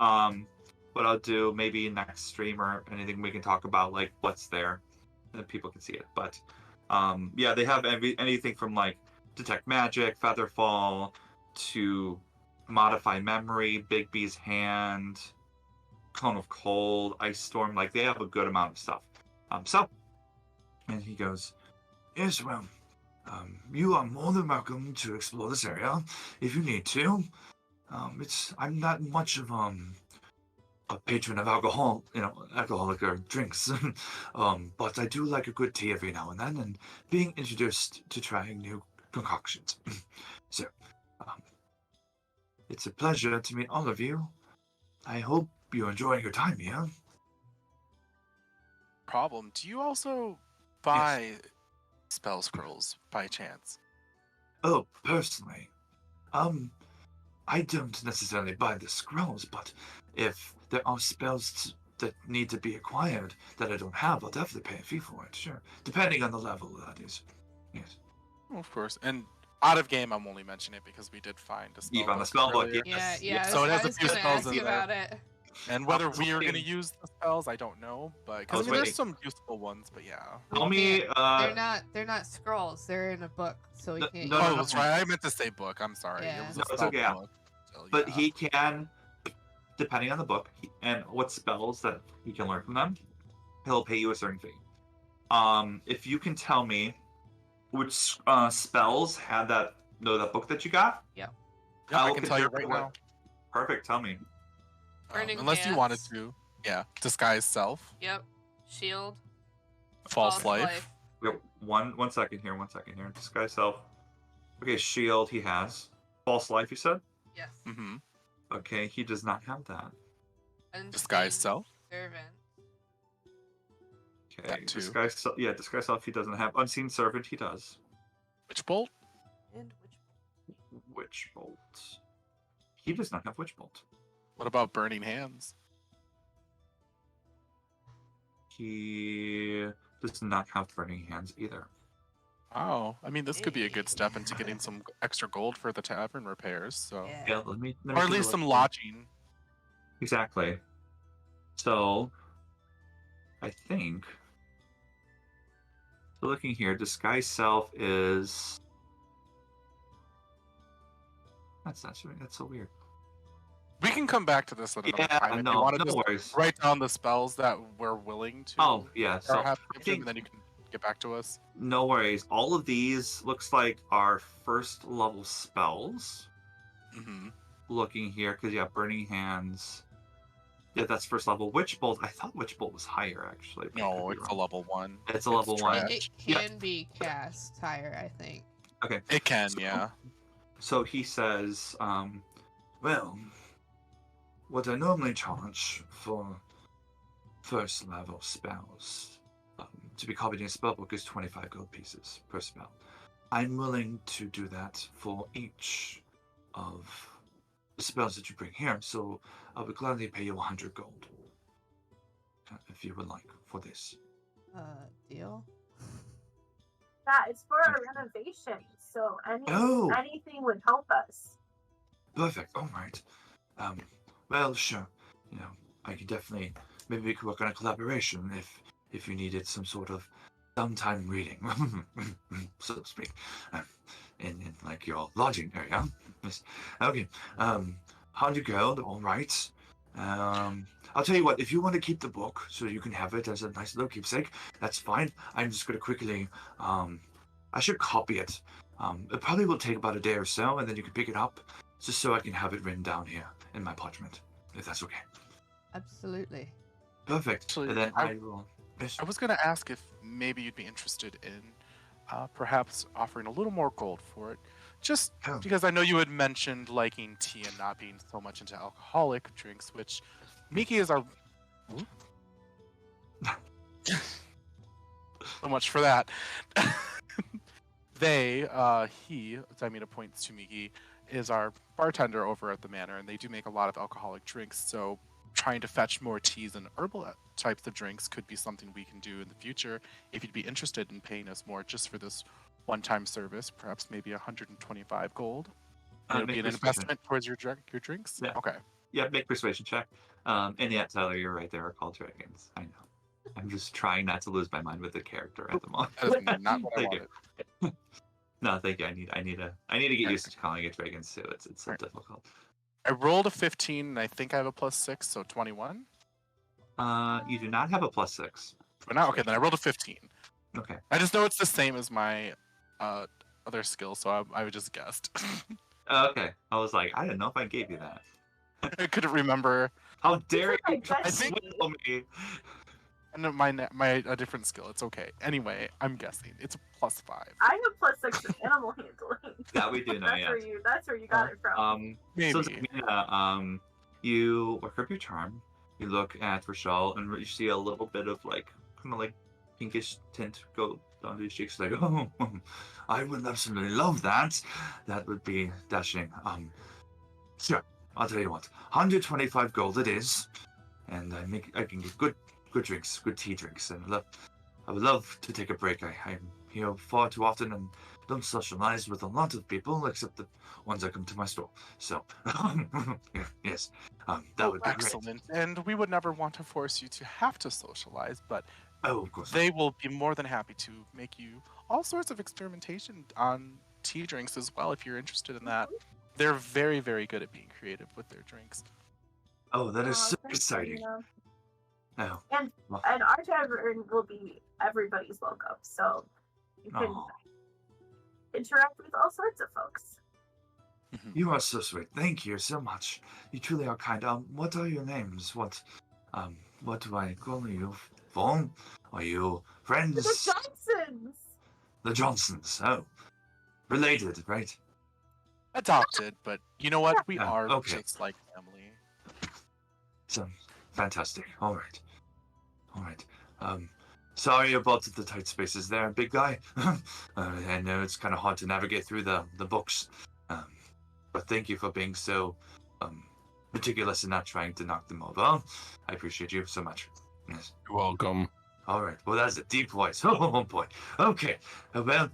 what I'll do, maybe next stream or anything, we can talk about like what's there, and people can see it. But yeah, they have anything from like detect magic, featherfall, to modify memory, Big B's hand, cone of cold, ice storm. Like they have a good amount of stuff. And he goes, "Yes, well, you are more than welcome to explore this area if you need to. I'm not much of a patron of alcohol, alcoholic or drinks, but I do like a good tea every now and then, and being introduced to trying new concoctions. So, it's a pleasure to meet all of you. I hope you're enjoying your time here." Problem. Do you also buy spell scrolls by chance? Oh, personally, I don't necessarily buy the scrolls, but if there are spells that need to be acquired that I don't have, I'll definitely pay a fee for it, sure. Depending on the level, that is. Yes. Oh, of course. And out of game, I'm only mentioning it because we did find a spell Eve on the book spell book, earlier. Yeah, yes. yeah. So it has I a was few gonna spells ask in you there. about it. And whether we are going to looking- use the spells, I don't know. But I because was there's waiting. some useful ones. But yeah. Tell me, They're not scrolls. They're in a book, so we No, can't. no, Oh, no, that's no. right. I meant to say book. I'm sorry. Yeah. It was No, a it's spell okay, yeah. book. So, but yeah. he can, depending on the book and what spells that he can learn from them, he'll pay you a certain fee. If you can tell me which spells had that book that you got, Yeah, I I'll can tell you compare right what- now. Perfect. Tell me. Burning Unless you wanted hands. to, yeah, disguise self, Yep. Shield. false life. Wait, one second here. Disguise self. Okay, shield he has. False life, you said? Yes. Mm-hmm. Okay, he does not have that. Disguise Unseen self. Servant. Okay, That too. disguise self. Yeah, disguise self he doesn't have. Unseen servant he does. Witch bolt. And Witch bolt. He does not have witch bolt. What about burning hands? He does not have burning hands either. Oh, I mean, this could be a good step into getting some extra gold for the tavern repairs. So, Yeah, let me or at take a least look some here. lodging. Exactly. So, I think. So looking here, disguise self is. That's not showing. That's so weird. We can come back to this at another Yeah, time if you no, want to no just worries. write down the spells that we're willing to. Oh, yeah. or So have I to, think and then you can get back to us. no worries. All of these looks like are first level spells. Mm-hmm. Looking here, because yeah, burning hands. Yeah, that's first level. Witch bolt. I thought witch bolt was higher actually. but I No, could be it's a wrong. level 1. It's a level 1. trash. it Yeah. can be cast higher, I think. Okay. It can, So- yeah. So he says, well, what I normally charge for first level spells to be copied in a spellbook is 25 gold pieces per spell. I'm willing to do that for each of the spells that you bring here, so I would gladly pay you 100 gold. If you would like for this. Deal. Yeah, it's for our renovation, so Oh. anything would help us. Perfect. All right. Well, sure. You know, I could definitely. Maybe we could work on a collaboration if you needed some sort of downtime reading, so to speak, in like your lodging area. Yes. Okay. 100 gold. All right. I'll tell you what. If you want to keep the book so you can have it as a nice little keepsake, that's fine. I'm just gonna quickly. I should copy it. It probably will take about a day or so, and then you can pick it up, just so I can have it written down here in my parchment, if that's okay. Absolutely. Perfect. Actually, And then I- I will. Yes. I was going to ask if maybe you'd be interested in perhaps offering a little more gold for it. Just Oh. because I know you had mentioned liking tea and not being so much into alcoholic drinks, which Miki is our. So much for that. Daimina points to Miki, is our bartender over at the manor, and they do make a lot of alcoholic drinks, so trying to fetch more teas and herbal types of drinks could be something we can do in the future if you'd be interested in paying us more just for this one-time service, perhaps maybe 125 gold. And it'll make be an persuasion. investment towards your drinks? Yeah. Okay. Yeah, make persuasion check. And yeah, Tyler, you're right. There are called dragons. I know. I'm just trying not to lose my mind with the character at the moment. That is not what I Thank you. wanted. No, thank you. I need to get used to calling it dragons too. It's so Alright. difficult. I rolled a 15, and I think I have a +6, so 21. You do not have a +6. But now, okay, then I rolled a 15. Okay. I just know it's the same as my other skill, so I just guessed. Okay. I was like, I didn't know if I gave you that. I couldn't remember. How dare I you try to guess- swindle me? And my a different skill. It's okay. Anyway, I'm guessing it's a +5. I have +6 in animal handling. That we do know, that's yeah. That's where you got it from. Maybe. So Tamina, you work up your charm. You look at Rochelle, and you see a little bit of like kind of like pinkish tint go down to his cheeks. Like, oh, I would absolutely love that. That would be dashing. Sure. I'll tell you what. 125 gold it is, and I can get good drinks, good tea drinks, and I would love to take a break. I'm here far too often and don't socialize with a lot of people except the ones that come to my store. So, yes, that would be great. Excellent. And we would never want to force you to have to socialize, but Oh, of course. they will be more than happy to make you all sorts of experimentation on tea drinks as well if you're interested in that. They're very, very good at being creative with their drinks. Oh, that is so Thanks, exciting. Tamina. Oh, And our tavern will be everybody's welcome, so you can oh. interact with all sorts of folks. You are so sweet. Thank you so much. You truly are kind. What are your names? What do I call you? Phone? Are you The friends? Johnsons. The Johnsons. Oh, related, right? Adopted, but you know what? We Yeah, are okay. just like family. So fantastic. All right. All right. Sorry about the tight spaces there, big guy. I know it's kind of hard to navigate through the books. But thank you for being so meticulous and not trying to knock them over. I appreciate you so much. Yes. You're welcome. All right. Well, that's a deep voice. Oh boy. Okay. Well,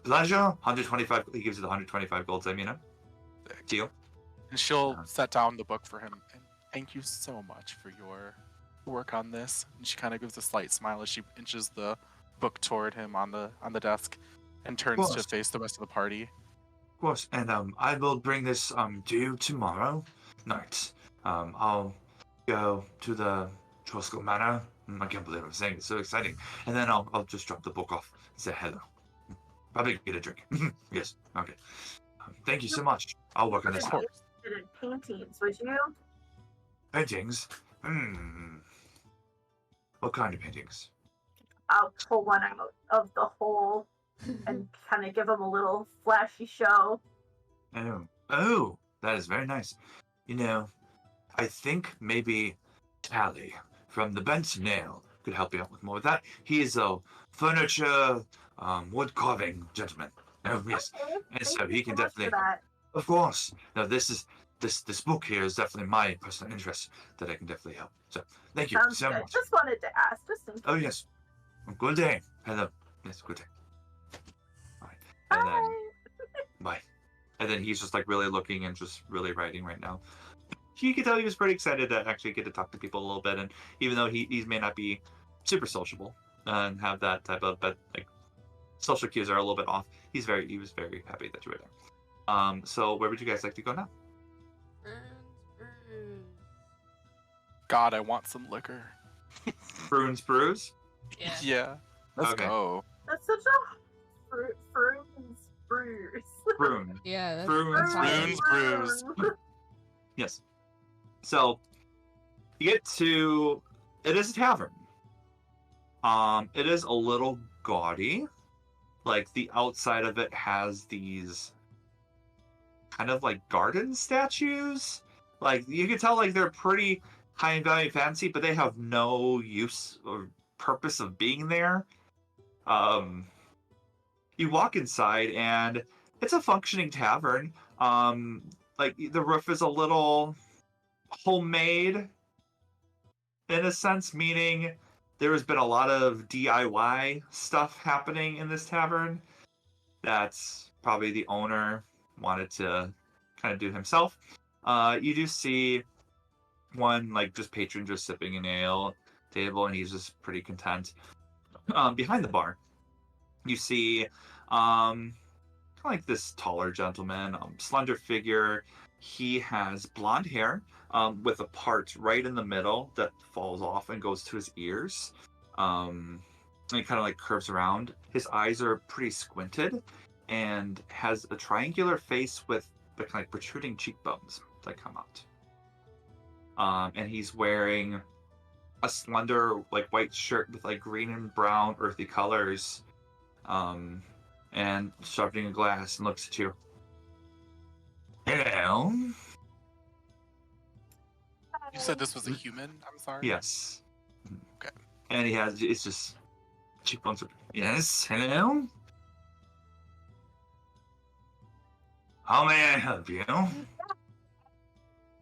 pleasure. 125. He gives you the 125 gold, Zamina. Deal. And she'll Uh-huh. set down the book for him. And thank you so much for your work on this. And she kind of gives a slight smile as she inches the book toward him on the desk and turns to course. face the rest of the party. Of course. And I will bring this to you tomorrow night. I'll go to the Troskal Manor. I can't believe I'm saying it. It's so exciting. And then I'll just drop the book off and say hello. Probably get a drink. Yes. Okay. Thank you so much. I'll work on this. Of course. Interested in paintings, would you? Paintings? What kind of paintings? I'll pull one out of the hole and kind of give him a little flashy show. Oh, that is very nice. You know, I think maybe Tally from the Bent Nail could help you out with more of that. He is a furniture, wood carving gentleman. Oh, yes. Okay, And thank so you he can so much for definitely, that. of course. No, this book here is definitely my personal interest that I can definitely help. So thank you Sounds so good. much. Just wanted to ask, just in case. Oh, yes. Good day. Hello. Yes, good day. All right. And then, bye. And then he's just like really looking and just really writing right now. You can tell he was pretty excited to actually get to talk to people a little bit. And even though he may not be super sociable and have that type of, but like social cues are a little bit off, he was very happy that you were there. So where would you guys like to go now? God, I want some liquor. Bruins Brews? Yeah. Yeah. Let's Okay. go. That's such a Fruins Brews. Brune. Yeah, that's Bruins Bruins Brews. Yes. So you get to, it is a tavern. It is a little gaudy. Like the outside of it has these kind of like garden statues. Like you can tell like they're pretty high and value fancy, but they have no use or purpose of being there. You walk inside and it's a functioning tavern. Like the roof is a little homemade in a sense, meaning there has been a lot of DIY stuff happening in this tavern that's probably the owner wanted to kind of do himself. You do see one like just patron just sipping an ale table and he's just pretty content. Behind the bar, you see like this taller gentleman, slender figure. He has blonde hair with a part right in the middle that falls off and goes to his ears. And it kind of like curves around. His eyes are pretty squinted and has a triangular face with the kind of like protruding cheekbones that come out. And he's wearing a slender like white shirt with like green and brown earthy colors. And sharpening a glass and looks at you. Hello? You said this was a human? I'm sorry. Yes. Okay. And he has, it's just cheekbones. Yes, hello? How may I help you?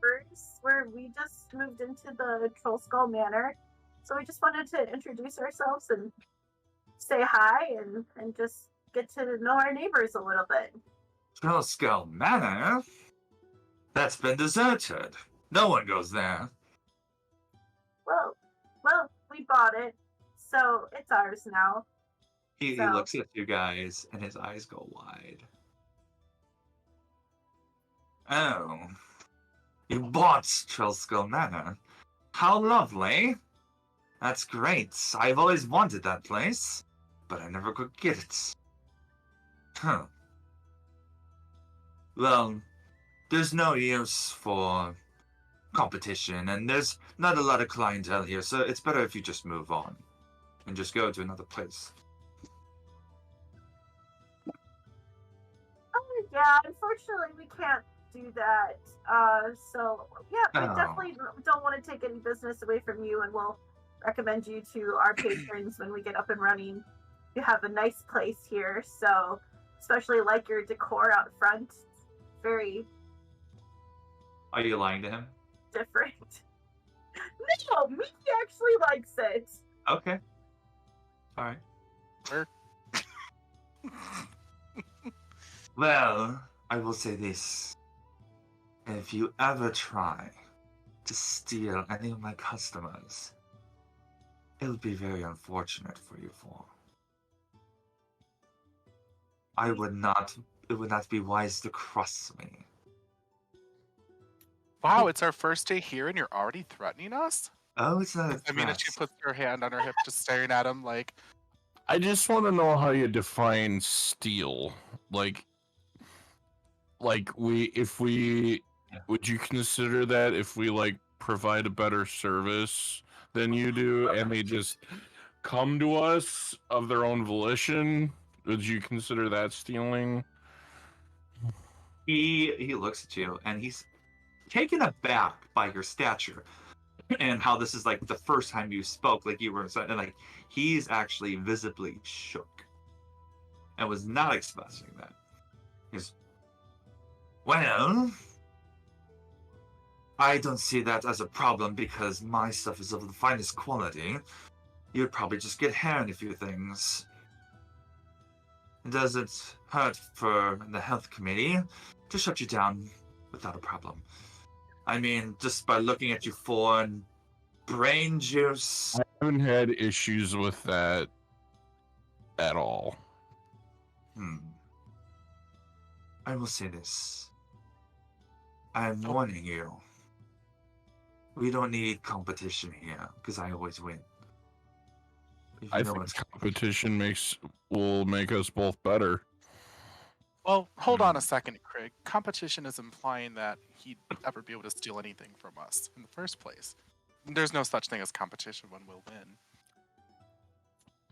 Bruce, we just moved into the Troll Skull Manor, so we just wanted to introduce ourselves and say hi and just get to know our neighbors a little bit. Skull Manor? That's been deserted. No one goes there. Well, we bought it, so it's ours now. He So- looks at you guys and his eyes go wide. Oh. You bought Skull Manor. How lovely. That's great. I've always wanted that place, but I never could get it. Huh. Well, there's no use for competition, and there's not a lot of clientele here, so it's better if you just move on and just go to another place. Oh yeah, unfortunately we can't do that. So yeah, we Oh. definitely don't want to take any business away from you, and we'll recommend you to our patrons when we get up and running. You have a nice place here, so especially like your decor out front, very Are you lying to him? different. No, Mickey actually likes it. Okay. All right. Sure. Well, I will say this. If you ever try to steal any of my customers, it would be very unfortunate for you four. It would not be wise to cross me. Wow, it's our first day here and you're already threatening us? Oh, it's not a I mean, threat. she puts her hand on her hip, just staring at him like, I just want to know how you define steal. Like would you consider that if we like provide a better service than you do and they just come to us of their own volition? Would you consider that stealing? He looks at you and he's taken aback by your stature and how this is like the first time you spoke, like you were, and like he's actually visibly shook and was not expecting that. He's, well, I don't see that as a problem because my stuff is of the finest quality. You'd probably just get hair in a few things. Does it hurt for the health committee to shut you down without a problem? I mean, just by looking at you four and brain juice. I haven't had issues with that at all. I will say this. I'm warning you. We don't need competition here, because I always win. I think competition will make us both better. well, hold on a second, Craig. Competition is implying that he'd ever be able to steal anything from us in the first place. There's no such thing as competition when we'll win.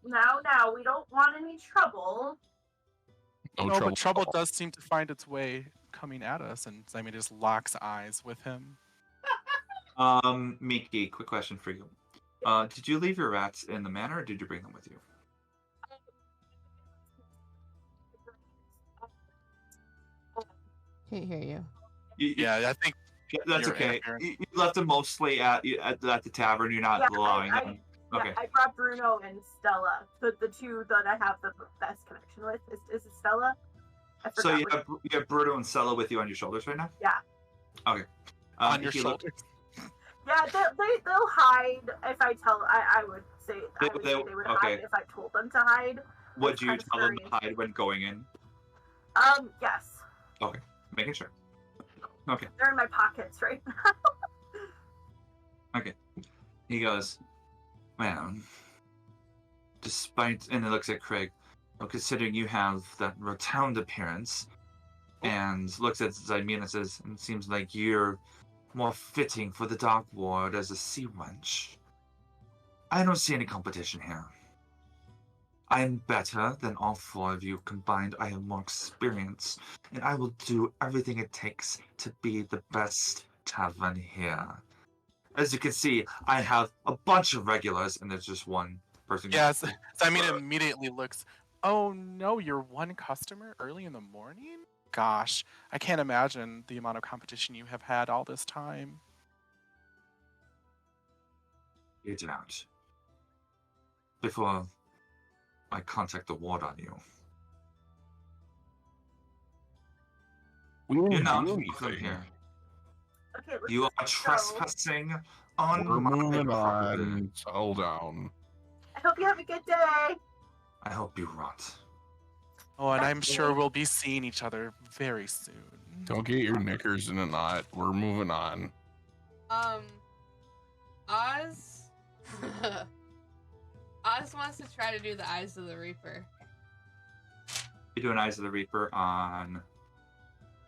Now, we don't want any trouble. No, but trouble does seem to find its way coming at us, and Simon just locks eyes with him. Miki, quick question for you. Did you leave your rats in the manor, or did you bring them with you? Can't hear you. Yeah, I think That's You're okay. interfering. You left them mostly at the tavern. You're not allowing them. Okay. Yeah, I brought Bruno and Stella, the two that I have the best connection with. Is it Stella? I So forgot you have Bruno and Stella with you on your shoulders right now? Yeah. Okay. on your if you look- shoulders. Yeah, they'll hide if I tell. I would say They- they would hide if I told them to hide. Would It's you kind of tell them to scary. hide when going in? Yes. Making sure. Okay. They're in my pockets right now. He goes, well, despite, and he looks at Craig, well, considering you have that rotund appearance, and looks at Zymene and says, it seems like you're more fitting for the Dark Ward as a sea wench. I don't see any competition here. I'm better than all four of you combined. I have more experience, and I will do everything it takes to be the best tavern here. As you can see, I have a bunch of regulars, and there's just one person. Yes, Simon immediately looks, oh no, you're one customer early in the morning? Gosh, I can't imagine the amount of competition you have had all this time. Get out. Before I contact the ward on you. We You're didn't not do welcome anything. here. Okay, let's You are go. trespassing on We're my moving property. on. Settle down. I hope you have a good day. I hope you rot. Oh, and I'm sure we'll be seeing each other very soon. Don't get your knickers in a knot. We're moving on. Oz. Oz wants to try to do the Eyes of the Reaper. You're doing Eyes of the Reaper on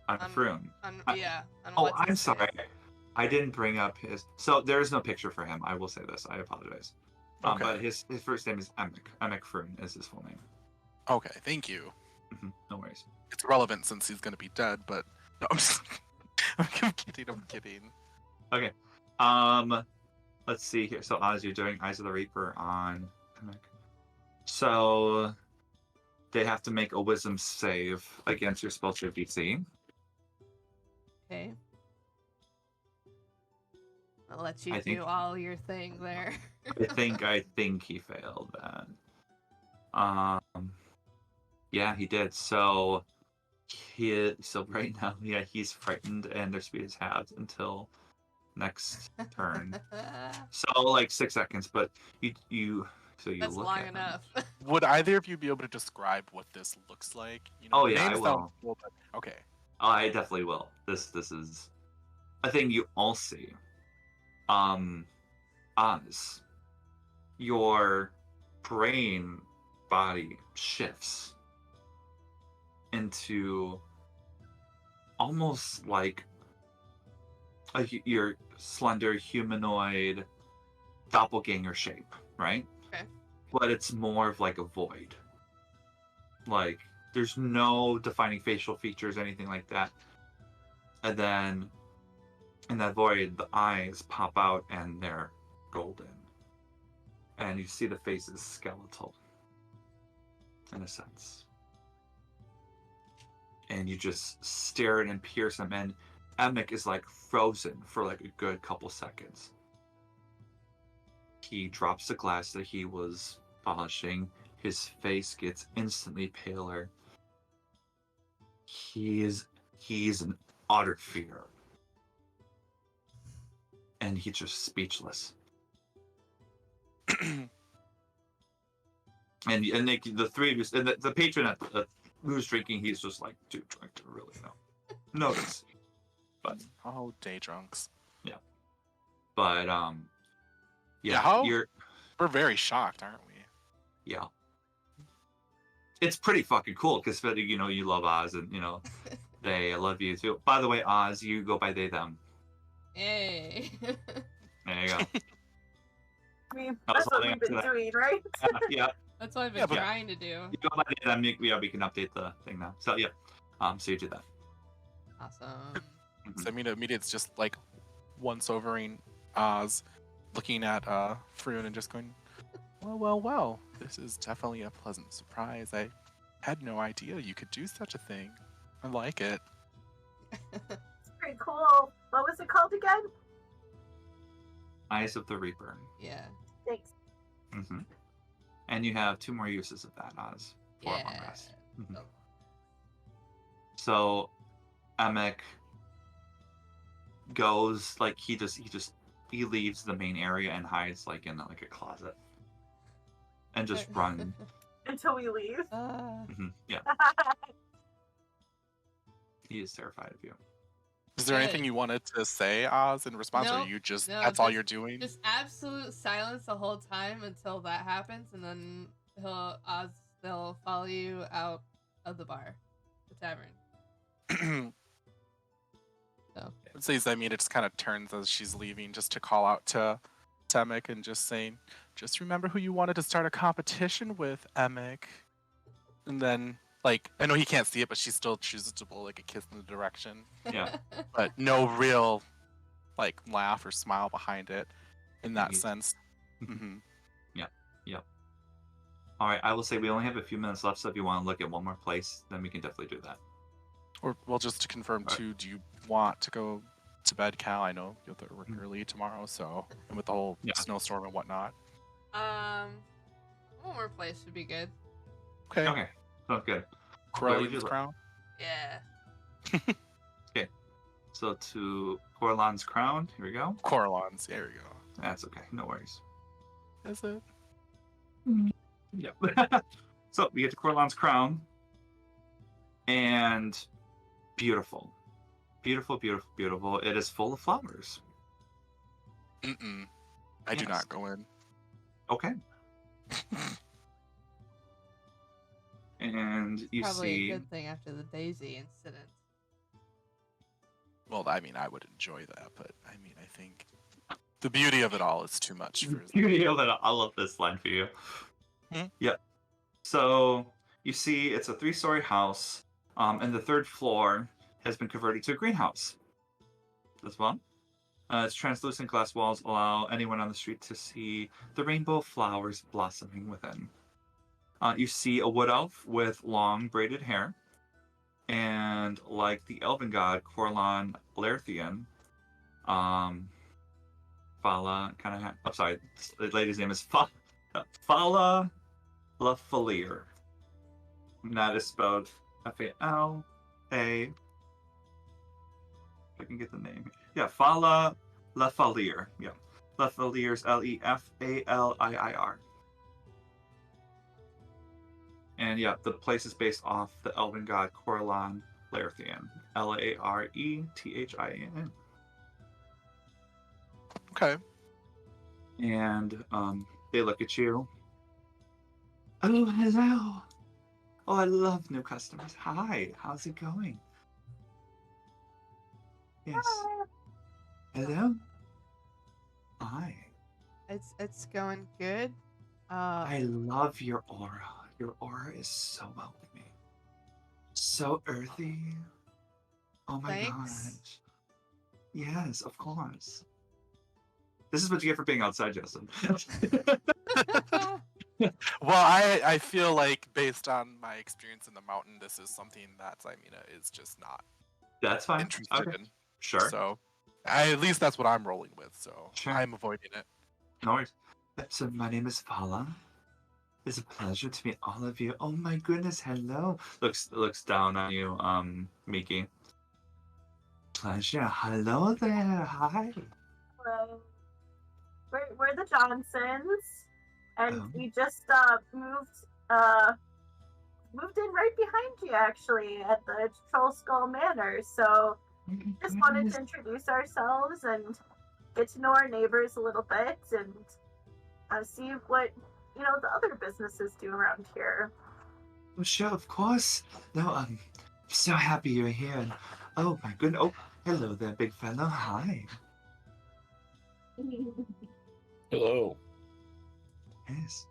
On Froon. On Oh, what's I'm his sorry. face. I didn't bring up his. So there is no picture for him. I will say this. I apologize. Okay. But his first name is Emek. Emek Froon is his full name. Okay, thank you. No worries. It's relevant since he's gonna be dead, but no, I'm just I'm kidding. I'm kidding. Okay. Let's see here. So Oz, you're doing Eyes of the Reaper on Emek. So they have to make a Wisdom save against your spell save DC. Okay. I'll let you I think- do all your thing there. I think he failed that. Yeah, he did. So right now, yeah, he's frightened, and their speed is halved until next turn. So like 6 seconds, but you That's look long at him. enough. Would either of you be able to describe what this looks like? You Oh, the yeah, I names will. sound cool, but okay. I definitely will. This is a thing you all see. Oz, your brain body shifts into almost like your slender humanoid doppelganger shape, right? Okay. But it's more of like a void. Like there's no defining facial features, anything like that. And then in that void, the eyes pop out and they're golden. And you see the face is skeletal, in a sense. And you just stare at and pierce him, and Emek is like frozen for like a good couple seconds. He drops the glass that he was polishing. His face gets instantly paler. He's in utter fear. And he's just speechless. And the three of you, and the patron who's drinking, he's just like too drunk to really notice. But Oh, day drunks. but Yeah, how- you're We're very shocked, aren't we? yeah. It's pretty fucking cool because you love Oz and they love you too. By the way, Oz, you go by they them. Hey. There you go. I mean, I was that's what holding we've up to been that. doing, right? Yeah. That's what I've been Yeah, but- trying to do. You go by they them. We can update the thing now. So yeah. So you do that. Awesome. So I mean, immediately it's just like once overing Oz, looking at Froon and just going, well. This is definitely a pleasant surprise. I had no idea you could do such a thing. I like it. It's pretty cool. What was it called again? Eyes of the Reaper. Yeah. Thanks. Mm-hmm. And you have 2 more uses of that, Oz. For a long Yeah. rest. Mhm. So Emek goes like he leaves the main area and hides like in like a closet and just run. Until we leave. Yeah, he is terrified of you. Is there anything Good. you wanted to say, Oz, in response, or Nope, you just no, that's all just- you're doing? Just absolute silence the whole time until that happens, and then they'll follow you out of the bar, the tavern. So. It says, I mean, it just kind of turns as she's leaving just to call out to Emek and just saying, just remember who you wanted to start a competition with, Emek. And then, like, I know he can't see it, but she still chooses to blow like a kiss in the direction. Yeah. But no real, like, laugh or smile behind it in that Mhm. sense. Hmm. All right, I will say we only have a few minutes left, so if you want to look at one more place, then we can definitely do that. Or, well, just to confirm, Right. too, do you want to go to bed, Cal? I know you'll have to work Mhm. early tomorrow, so, and with the whole Yeah. snowstorm and whatnot. One more place should be good. Okay. Okay, sounds good. Corellian's you look? Crown? Yeah. So to Corlan's Crown, here we go. Coralons, there we go. That's okay, no worries. Is it? Yep. So we get to Corlan's Crown, and beautiful, beautiful, beautiful, beautiful. It is full of flowers. Mm-mm. I do Yes. not go in. Okay. And you Probably see, a good thing after the Daisy incident. Well, I mean, I would enjoy that, but I mean, I think the beauty of it all is too much for. Beauty of it. I love this line for you. Hmm? Yep. So you see, it's a 3-story house, and the 3rd floor has been converted to a greenhouse. As well. Its translucent glass walls allow anyone on the street to see the rainbow flowers blossoming within. You see a wood elf with long braided hair, and like the elven god Corlon Lerthian, Fala kind of. I'm sorry, the lady's name is Fala Lafalier. That is spelled F-A-L-A. If I can get the name. Yeah, Fala Lafalier. Yeah. Lafalier's Lefaliir. And yeah, the place is based off the elven god Corlon Lerthian. Larethian. Okay. And they look at you. Oh, hello. Oh, I love new customers. Hi, how's it going? Yes. Hello. Hi. It's going good. I love your aura. Your aura is so welcoming. So earthy. Oh my Thanks. gosh. Yes, of course. This is what you get for being outside, Justin. Well, I feel like based on my experience in the mountain, this is something that is just not That's fine. interested Okay. in. Sure. So, at least that's what I'm rolling with. So Sure. I'm avoiding it. No worries. So my name is Fala. It's a pleasure to meet all of you. Oh my goodness, hello. Looks down on you, Miki. Pleasure. Hello there. Hi. Hello. We're the Johnsons, and Oh. we just moved in right behind you actually at the Troll Skull Manor. So just wanted to introduce ourselves and get to know our neighbors a little bit and see what the other businesses do around here. Well, sure, of course. No, I'm so happy you're here. And oh my goodness. Oh, hello there, big fellow. Hi. Hello. Yes.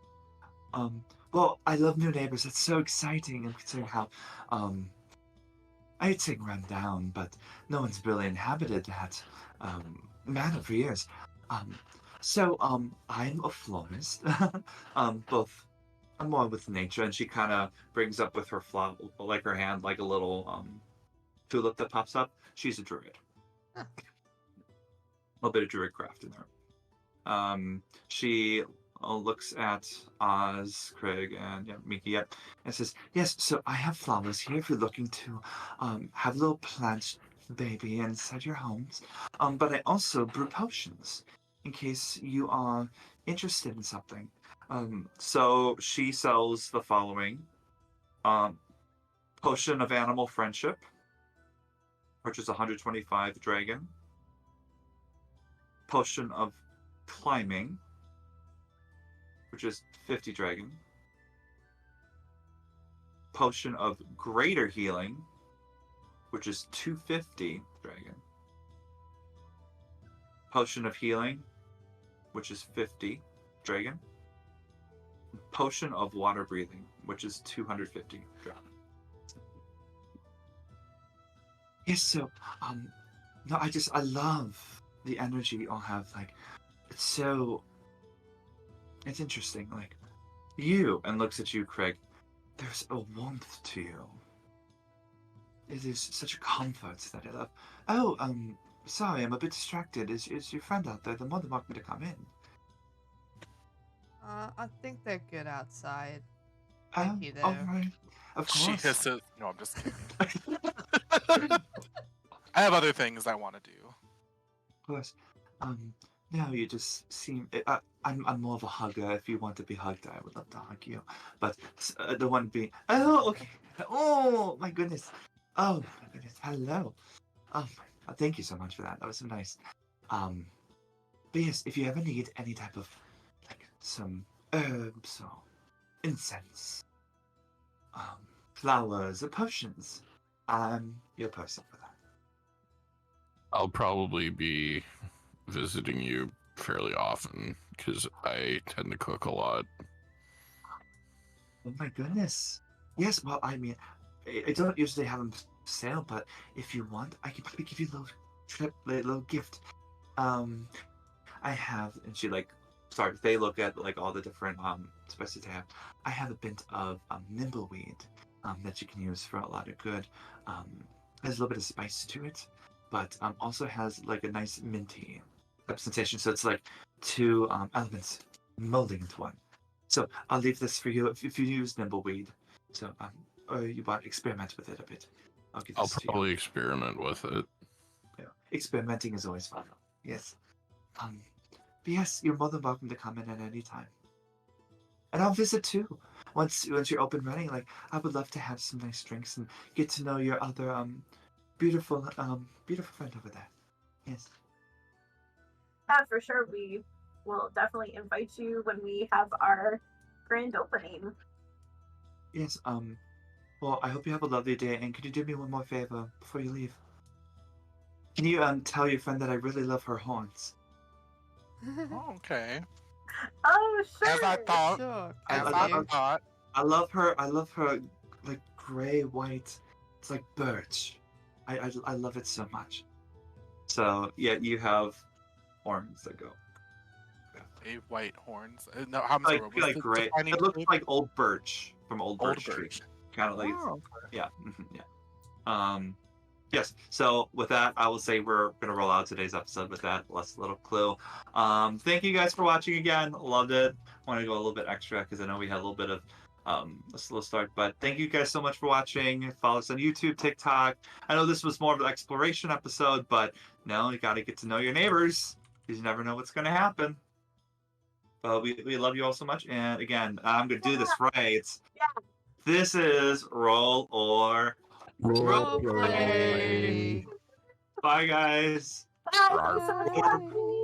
Well, I love new neighbors. It's so exciting, and considering how, I'd say run down, but no one's really inhabited that, manor for years. So, I'm a florist. Both, I'm more with nature, and she kind of brings up with her flower, like her hand, like a little, tulip that pops up. She's a druid. Huh. A little bit of druid craft in there. She looks at Oz, Craig, and Miki, and says, "Yes, so I have flowers here if you're looking to have a little plant baby inside your homes. But I also brew potions in case you are interested in something." So she sells the following: potion of animal friendship, which is 125 dragon. Potion of climbing, which is 50 dragon. Potion of greater healing, which is 250 dragon. Potion of healing, which is 50 dragon. Potion of water breathing, which is 250 dragon. Yes, so no, I love the energy you all have. Like, it's interesting. Like, you, and looks at you, Craig, there's a warmth to you. It is such a comfort that I love. Oh, sorry, I'm a bit distracted. Is your friend out there? They're more than welcome to come in. I think they're good outside. Oh, Thank you, though. all right. Of She course. hisses. No, I'm just kidding. I have other things I want to do. Of course. No, you just seem. I'm more of a hugger. If you want to be hugged, I would love to hug you. But the one being. Oh, okay. Oh my goodness. Oh my goodness. Hello. Oh, thank you so much for that. That was so nice. But yes, if you ever need any type of like some herbs or incense, flowers or potions, I'm your person for that. I'll probably be visiting you fairly often because I tend to cook a lot. Oh my goodness. Yes, well, I mean, I don't usually have them for sale, but if you want, I can probably give you a little gift. Um, I have, and she like starts. They look at like all the different spices they have. I have a bit of nimbleweed that you can use for a lot of good. Has a little bit of spice to it, but also has like a nice minty type sensation. So it's like two elements molding into one. So I'll leave this for you if you use nimbleweed. So or you want to experiment with it a bit. I'll give I'll this to probably you. experiment with it. Yeah. Experimenting is always fun. Yes. But yes, you're more than welcome to come in at any time. And I'll visit too. Once you're up and running, like I would love to have some nice drinks and get to know your other beautiful beautiful friend over there. Yes. Yeah, for sure. We will definitely invite you when we have our grand opening. Yes, well I hope you have a lovely day, and could you do me one more favor before you leave? Can you tell your friend that I really love her horns? Oh, okay. Oh, sure. As I thought. Sure. As I- I thought. I love her like gray white. It's like birch. I love it so much. So yeah, you have horns that go A white horns. No, I'm like sorry. What was like the gray. defining It looks shape? like old birch from old birch tree. birch. Kind of like it's, Oh, yeah, yeah. Yes. So with that, I will say we're gonna roll out today's episode with that last little clue. Thank you guys for watching again. Loved it. Want to go a little bit extra because I know we had a little bit of a slow start, but thank you guys so much for watching. Follow us on YouTube, TikTok. I know this was more of an exploration episode, but no, you got to get to know your neighbors because you never know what's gonna happen. But we love you all so much. And again, I'm gonna do this right. Yeah. This is Roll or Roleplay. Bye, guys. Bye. Rawr. Thank you so much for watching.